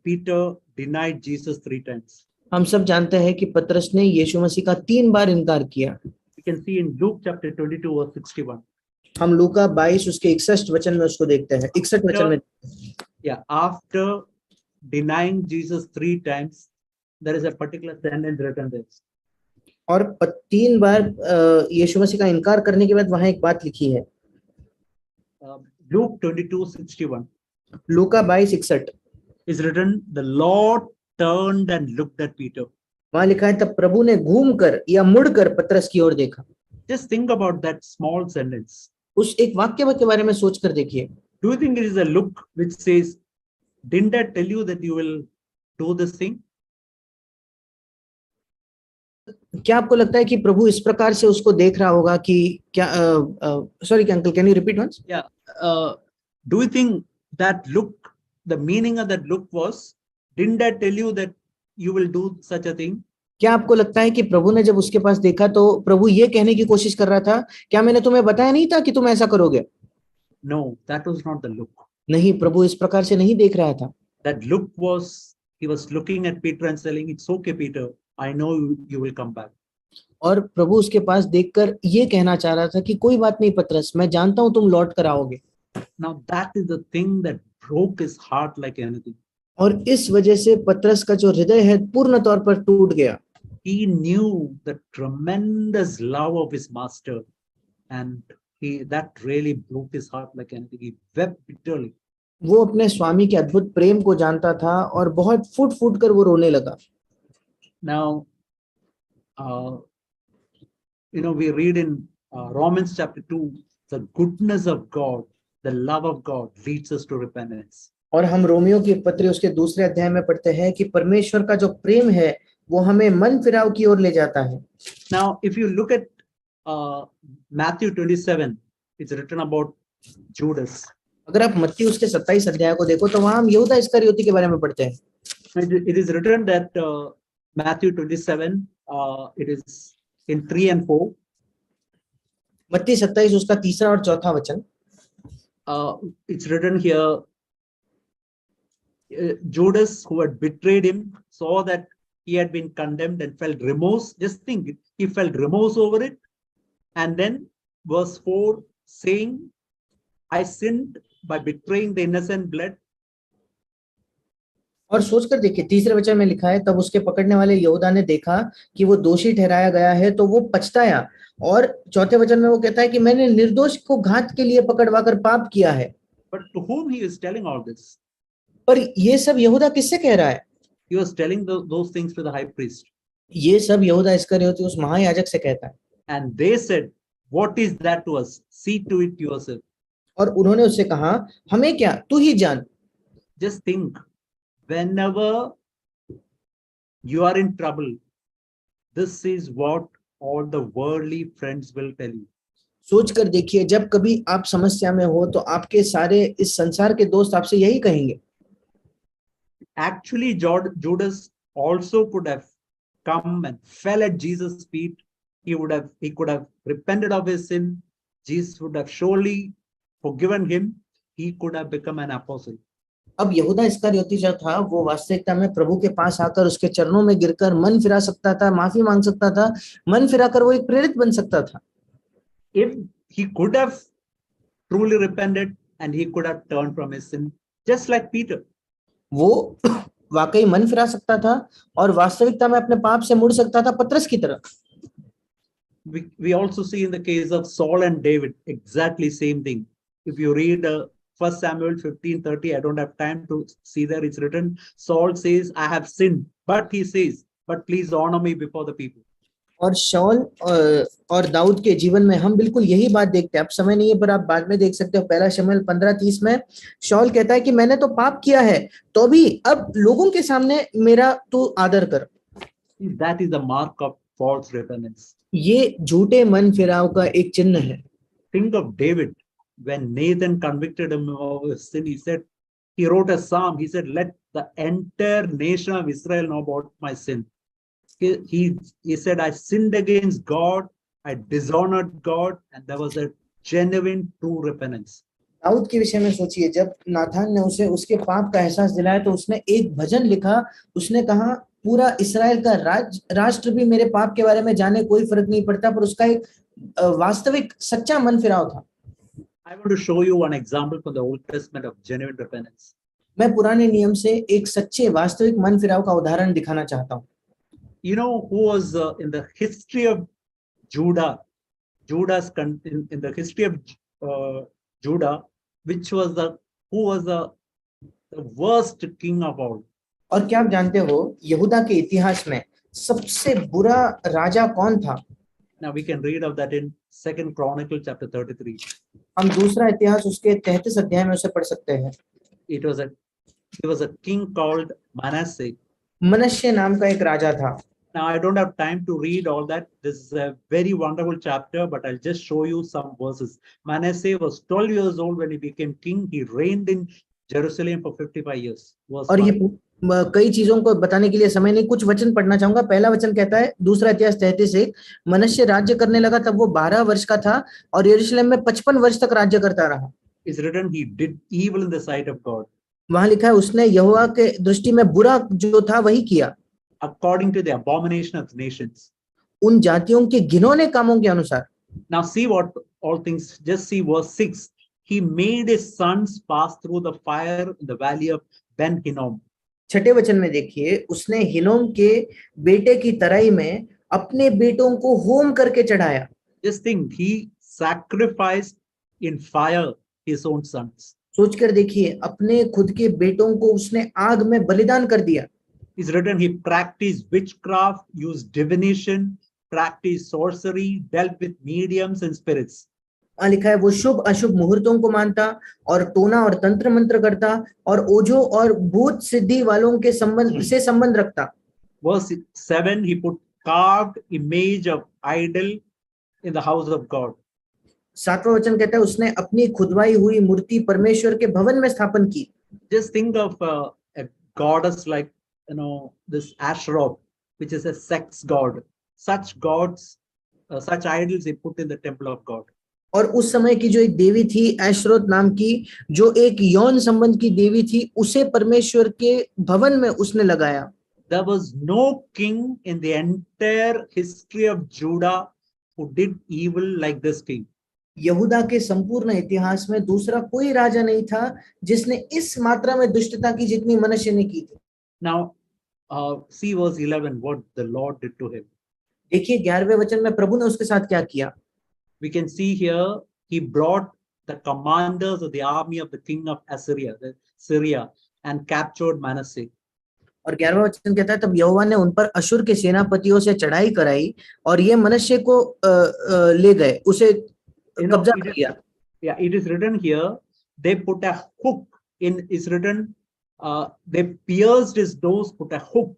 Peter denied Jesus 3 times. हम सब जानते हैं कि पतरस ने यीशु मसीह का 3 बार इनकार किया। We can see in Luke chapter 22 verse 61. हम लूका 22 उसके 61 वचन में उसको देखते हैं। 61 वचन में, yeah, after denying Jesus 3 times, there is a particular sentence written there. और 3 बार यीशु मसीह का इनकार करने के बाद वहां एक बात लिखी है। Luke 22:61. Luka 22:61 is written, the Lord turned and looked at Peter. वहां लिखा है, तब प्रभु ने घूमकर या मुड़कर पतरस की ओर देखा। Just think about that small sentence. उस एक वाक्य के बारे में सोचकर देखिए। Do you think it is a look which says, didn't I tell you that you will do this thing? क्या आपको लगता है कि प्रभु इस प्रकार से उसको देख रहा होगा कि क्या sorry uncle, can you repeat once? Yeah. Do you think that look, the meaning of that look was, didn't I tell you that you will do such a thing? क्या आपको लगता है कि प्रभु ने जब उसके पास देखा तो प्रभु ये कहने की कोशिश कर रहा था, क्या मैंने तुम्हें बताया नहीं था कि तुम ऐसा करोगे? No, that was not the look. नहीं, प्रभु इस प्रकार से नहीं देख रहा था. That look was, he was looking at Peter and saying, it's okay, Peter, I know you will come back. और प्रभु उसके पास देखकर ये कहना चाह रहा था कि कोई बात नहीं पतरस, मैं जानता हूं तुम लौट कर आओगे. Now that is the thing that broke his heart like anything. और इस वजह से पतरस का जो हृदय है पूर्ण तौर पर टूट गया. He knew the tremendous love of his master, and that really broke his heart like anything. He wept bitterly. वो अपने स्वामी के अद्भुत प्रेम को जानता था और बहुत फूट फूट कर वो रोने लगा. Now, we read in Romans chapter 2, the goodness of God, the love of God leads us to repentance. और हम रोमियो की पत्री उसके दूसरे अध्याय में पढ़ते हैं कि परमेश्वर का जो प्रेम है वो हमें मन फिराव की ओर ले जाता है. Now, if you look at Matthew 27, it's written about Judas. अगर आप मत्ती उसके 27 अध्याय को देखो तो वहां हम यहूदा इस्करियोती के बारे में पढ़ते हैं. It is written that Matthew 27, it is in 3 and 4. मत्ती 27 उसका तीसरा और चौथा वचन. It's written here, Judas, who had betrayed him, saw that he had been condemned and felt remorse. Just think, he felt remorse over it. And then verse 4 saying, I sinned by betraying the innocent blood. और सोचकर देखिए, तीसरे वचन में लिखा है, तब उसके पकड़ने वाले यहूदा ने देखा कि वो दोषी ठहराया गया है तो वो पछताया. और चौथे वचन में वो कहता है कि मैंने निर्दोष को घात के लिए पकड़वाकर पाप किया है. But to whom he is telling all this? पर ये सब यहूदा किससे कह रहा है? He was telling those things to the high priest. ये सब यहूदा इस्करियोती उस महायाजक से कहता है. And they said, what is that to us? See to it yourself. और उन्होंने उससे कहा, हमें क्या, तू ही जान. Just think, whenever you are in trouble, this is what all the worldly friends will tell you. सोच कर देखिए, जब कभी आप समस्या में हो तो आपके सारे इस संसार के दोस्त आपसे यही कहेंगे. Actually, Judas also could have come and fell at Jesus' feet. He could have repented of his sin. Jesus would have surely forgiven him. He could have become an apostle. अब यहूदा इस्करियोती जो था वो वास्तविकता में प्रभु के पास आकर उसके चरणों में गिरकर मन फिरा सकता था, माफी मांग सकता था, मन फिराकर वो एक प्रेरित बन सकता था. If he could have truly repented and he could have turned from his sin, just like Peter. वो वाकई मन फिरा सकता था और वास्तविकता में अपने पाप से मुड़ सकता था, पतरस की तरह. We also see in the case of Saul and David exactly same thing. If you read 1 Samuel 15:30, I don't have time to see there. It's written, Saul says, I have sinned, but he says, but please honor me before the people. और शौल और दाऊद के जीवन में हम बिल्कुल यही बात देखते हैं. अब समय नहीं है पर आप बाद में देख सकते हो. 1 शमूएल 15:30 में शौल कहता है कि मैंने तो पाप किया है, तो भी अब लोगों के सामने मेरा तू आदर कर. That is the mark of false repentance. ये झूठे मन फिराव का एक चिन्ह है. Think of David. When Nathan convicted him of his sin, he wrote a psalm. He said, let the entire nation of Israel know about my sin. He said, I sinned against God, I dishonored God, and there was a genuine, true repentance. Dawood के विषय में सोचिए, जब नाथान ने उसे उसके पाप का एहसास दिलाया तो उसने एक भजन लिखा. उसने कहा, पूरा इस्राएल का राष्ट्र भी मेरे पाप के बारे में जाने, कोई फर्क नहीं पड़ता, पर उसका एक वास्तविक सच्चा मन फिराव था. I want to show you one example from the Old Testament of genuine repentance. मैं पुराने नियम से एक सच्चे वास्तविक मन फिराव का उदाहरण दिखाना चाहता हूँ. You know who was in the history of Judah? In the history of Judah, who was the worst king of all? और क्या आप जानते हो यहूदा के इतिहास में सबसे बुरा राजा कौन था? Now we can read of that in 2 Chronicles chapter 33. हम दूसरा इतिहास उसके 33 अध्याय में उसे पढ़ सकते हैं. He was a king called Manasseh. मनश्शे नाम का एक राजा था. Now, I don't have time to read all that. This is a very wonderful chapter, but I'll just show you some verses. Manasseh was 12 years old when he became king. He reigned in Jerusalem for 55 years. Verse और ये 1. कई चीजों को बताने के लिए समय नहीं, कुछ वचन पढ़ना चाहूंगा। पहला वचन कहता है, दूसरा इतिहास 33:1, मनश्शे राज्य करने लगा तब वो 12 वर्ष का था और यरूशलेम में 55 वर्ष तक राज्य करता रहा। It's written he did evil in the sight of God, वहां लिखा है उसने यहोवा के दृष्टि में बुरा जो था वही किया, according to the abomination of the nations. उन जातियों के घिनौने कामों के अनुसार। Now see what all things, just see verse 6. He made his sons pass through the fire in the valley of Ben Hinnom. छठे वचन में देखिए, उसने हिनोम के बेटे की तराई में अपने बेटों को होम करके चढ़ाया। Just think, he sacrificed in fire his own sons. सोचकर देखिए, अपने खुद के बेटों को उसने आग में बलिदान कर दिया। It's written he practiced witchcraft, used divination, practiced sorcery, dealt with mediums and spirits. वहां लिखा है वो शुभ अशुभ मुहूर्तों को मानता और टोना और तंत्र मंत्र करता और ओझो और भूत सिद्धि वालों के संबंध रखता। Verse 7, he put carved image of idol in the house of God. 7वां वचन कहता है उसने अपनी खुदवाई हुई मूर्ति परमेश्वर के भवन में स्थापन की। Just think of a goddess like, this Asherah, which is a sex god. Such gods, such idols he put in the temple of God. और उस समय की जो एक देवी थी एशरोत नाम की, जो एक यौन संबंध की देवी थी, उसे परमेश्वर के भवन में उसने लगाया। There was no king in the entire history of Judah who did evil like this king. यहूदा के संपूर्ण इतिहास में दूसरा कोई राजा नहीं था जिसने इस मात्रा में दुष्टता की जितनी मनश्शे ने की थी। Now, see verse 11, what the Lord did to him. देखिए 11वें वचन में प्रभु ने उसके साथ क्या किया। We can see here, he brought the commanders of the army of the king of Syria, and captured Manasseh. और 11वां वचन कहता है तब यहोवा ने उन पर अशुर के सेनापतियों से चढ़ाई कराई और ये मनश्शे को ले गए, उसे कब्जा कर लिया। Yeah, it is written here, they put a hook in, is written, they pierced his nose, put a hook,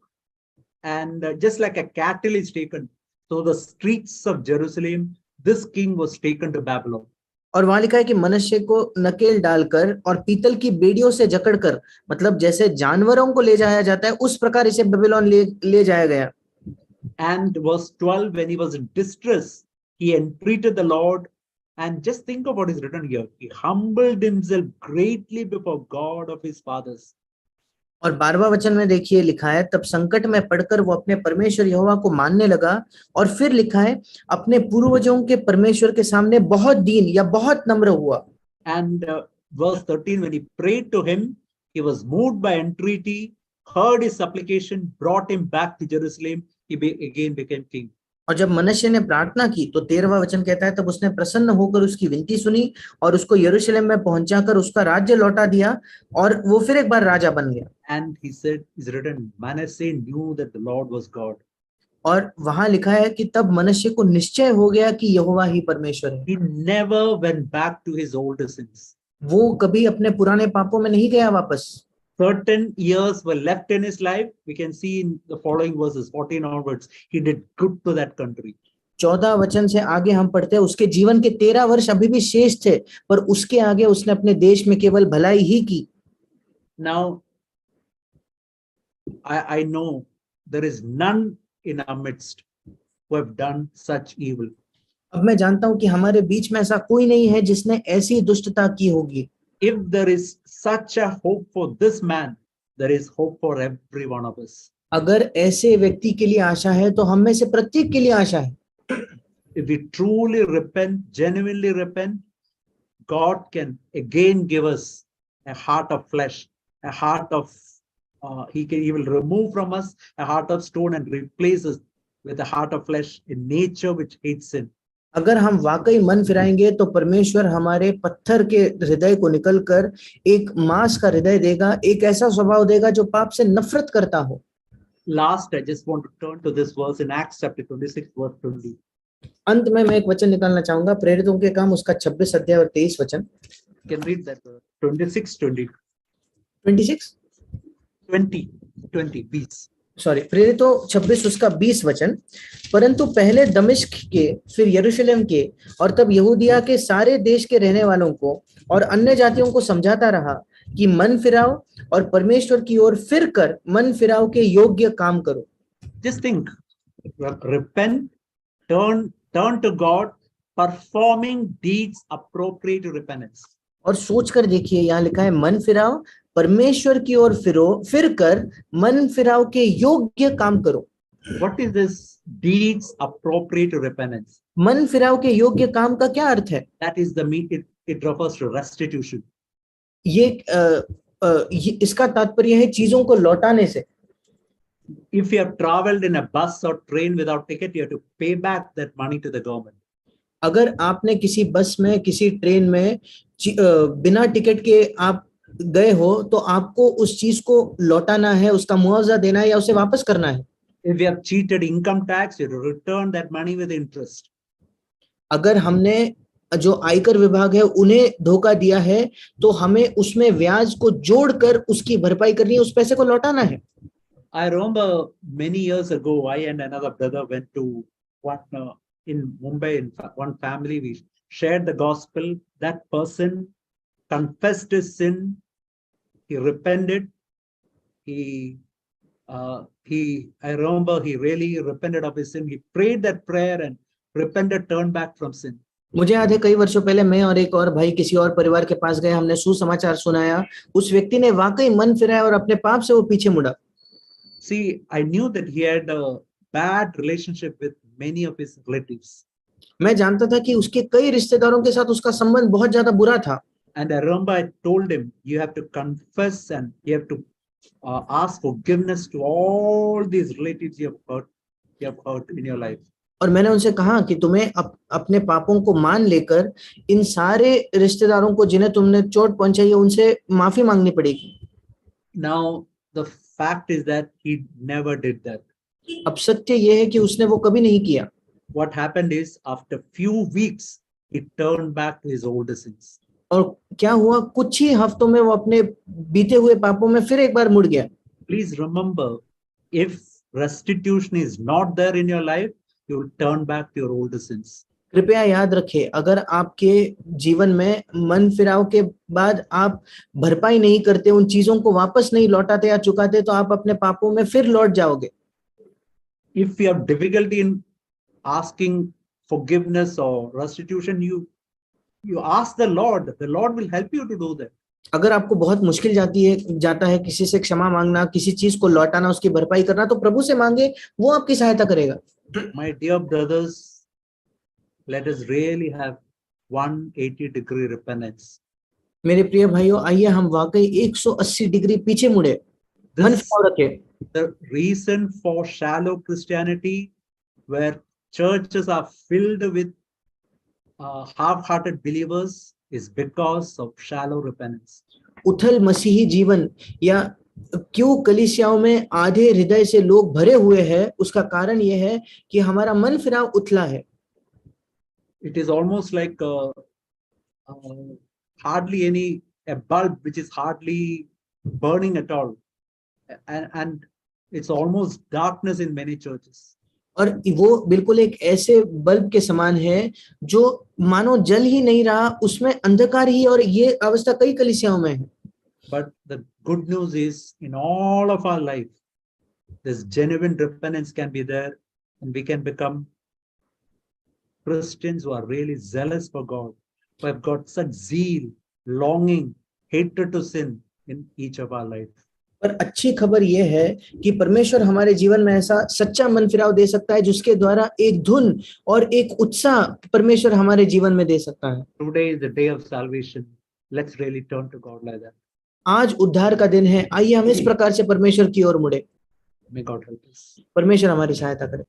and just like a cattle is taken, so the streets of Jerusalem, this king was taken to Babylon. और वहां लिखा है कि मनश्शे को नकेल डालकर और पीतल की बेड़ियों से जकड़कर, मतलब जैसे जानवरों को ले जाया जाता है उस प्रकार इसे बेबीलोन ले जाया गया। And verse 12, when he was in distress, he entreated the Lord. And just think of what is written here. He humbled himself greatly before God of his fathers. और 12वां वचन में देखिए लिखा है तब संकट में पड़कर वो अपने परमेश्वर यहोवा को मानने लगा, और फिर लिखा है अपने पूर्वजों के परमेश्वर के सामने बहुत दीन या बहुत नम्र हुआ। And verse 13, when he prayed to him, he was moved by entreaty, heard his supplication, brought him back to Jerusalem. He again became king. और जब मनश्शे ने प्रार्थना की तो 13वां वचन कहता है तब उसने प्रसन्न होकर उसकी विनती सुनी और उसको यरूशलेम में पहुंचाकर उसका राज्य लौटा दिया और वो फिर एक बार राजा बन गया। And he said, is written, Manasseh knew that the Lord was God. और वहां लिखा है कि तब मनश्शे को निश्चय हो गया कि यहोवा ही परमेश्वर है। He never went back to his old sins. वो कभी अपने पुराने पापों में नहीं गया वापस। Certain years were left in his life. We can see in the following verses, 14 onwards, he did good to that country. 14 वचन से आगे हम पढ़ते हैं उसके जीवन के 13 वर्ष अभी भी शेष थे, पर उसके आगे उसने अपने देश में केवल भलाई ही की। Now, I know there is none in our midst who have done such evil. अब मैं जानता हूं कि हमारे बीच में ऐसा कोई नहीं है जिसने ऐसी दुष्टता की होगी। If there is such a hope for this man, there is hope for every one of us. अगर ऐसे व्यक्ति के लिए आशा है तो हम में से प्रत्येक के लिए आशा है। If we truly repent, genuinely repent, God can again give us a heart of flesh, a heart of, he will remove from us a heart of stone and replace us with a heart of flesh, a nature which hates sin. अगर हम वाकई मन फिराएंगे तो परमेश्वर हमारे पत्थर के हृदय को निकलकर एक मांस का हृदय देगा, एक ऐसा स्वभाव देगा जो पाप से नफरत करता हो। Last, I just want to turn to this verse in Acts chapter 26, verse 20. अंत में मैं एक वचन निकालना चाहूंगा, प्रेरितों के काम उसका 26 अध्याय और 23 वचन। Can read that verse. 26, 20. 26 20, please. Sorry, प्रेरितों 26 उसका 20 वचन, परंतु पहले दमिश्क के, फिर यरूशलेम के और तब यहूदिया के सारे देश के रहने वालों को और अन्य जातियों को समझाता रहा कि मन फिराओ और परमेश्वर की ओर फिर कर मन फिराओ के योग्य काम करो। Just think, repent, turn to God, performing deeds appropriate to repentance. और सोच कर देखिए, यहाँ लिखा है मन फिराओ, परमेश्वर की ओर फिरो, फिर कर मन फिराओ के योग्य काम करो। What is this deeds appropriate to repentance? मन फिराओ के योग्य काम का क्या अर्थ है? That is it refers to restitution. इसका तात्पर्य है चीजों को लौटाने से। If you have traveled in a bus or train without ticket, you have to pay back that money to the government. अगर आपने किसी बस में, किसी ट्रेन में बिना टिकट के आप गए हो, तो आपको उस चीज को लौटाना है, उसका मुआवजा देना है या उसे वापस करना है। If you have cheated income tax, you have to return that money with interest. अगर हमने जो आयकर विभाग है उन्हें धोखा दिया है, तो हमें उसमें ब्याज को जोड़कर उसकी भरपाई करनी है, उस पैसे को लौटाना है। I remember many years ago, I and another brother went to one in Mumbai. In one family, we shared the gospel. That person confessed his sin. He repented. I remember he really repented of his sin. He prayed that prayer and repented, turned back from sin. मुझे याद है कई वर्षों पहले मैं और एक और भाई किसी और परिवार के पास गए, हमने सुसमाचार सुनाया, उस व्यक्ति ने वाकई मन फिराया और अपने पाप से वो पीछे मुड़ा। See, I knew that he had a bad relationship with many of his relatives. मैं जानता था कि उसके कई रिश्तेदारों के साथ उसका संबंध बहुत ज्यादा बुरा था। And I remember I told him, you have to confess and you have to ask forgiveness to all these relatives you have hurt in your life. और मैंने उनसे कहा कि तुम्हें अपने पापों को मान लेकर इन सारे रिश्तेदारों को जिन्हें तुमने चोट पहुंचाई है उनसे माफी मांगनी पड़ेगी। Now the fact is that he never did that. अब सत्य यह है कि उसने वो कभी नहीं किया। What happened is after few weeks he turned back to his older sins. और क्या हुआ, कुछ ही हफ्तों में वो अपने बीते हुए पापों में फिर एक बार मुड़ गया। Please remember, if restitution is not there in your life, you will turn back to your older sins. कृपया याद रखें, अगर आपके जीवन में मन फिराव के बाद आप भरपाई नहीं करते, उन चीजों को वापस नहीं लौटाते या चुकाते, तो आप अपने पापों में फिर लौट जाओगे। If you have difficulty in asking forgiveness or restitution, you ask the Lord will help you to do that. अगर आपको बहुत मुश्किल जाता है किसी से क्षमा मांगना, किसी चीज को लौटाना, उसकी भरपाई करना, तो प्रभु से मांगे, वो आपकी सहायता करेगा। My dear brothers, let us really have 180-degree repentance. मेरे प्रिय भाइयों, आइए हम वाकई 180 डिग्री पीछे मुड़े, मन फिराव रखें। The reason for shallow Christianity, where churches are filled with half-hearted believers, is because of shallow repentance. उथल मसीही जीवन या क्यों कलीसियाओं में आधे हृदय से लोग भरे हुए हैं, उसका कारण यह है कि हमारा मन फिराव उथला है। It is almost like hardly a bulb which is hardly burning at all, and it's almost darkness in many churches. और वो बिल्कुल एक ऐसे बल्ब के समान है जो मानो जल ही नहीं रहा, उसमें अंधकार ही, और ये अवस्था कई कलीसियाओं में है। But the good news is, in all of our life, this genuine repentance can be there, and we can become Christians who are really zealous for God, who have got such zeal, longing, hatred to sin in each of our life. पर अच्छी खबर यह है कि परमेश्वर हमारे जीवन में ऐसा सच्चा मन फिराव दे सकता है जिसके द्वारा एक धुन और एक उत्साह परमेश्वर हमारे जीवन में दे सकता है। Today is the day of salvation. Let's really turn to God like that. आज उद्धार का दिन है, आइए हम इस प्रकार से परमेश्वर की ओर मुड़े। May God help us. परमेश्वर हमारी सहायता करे।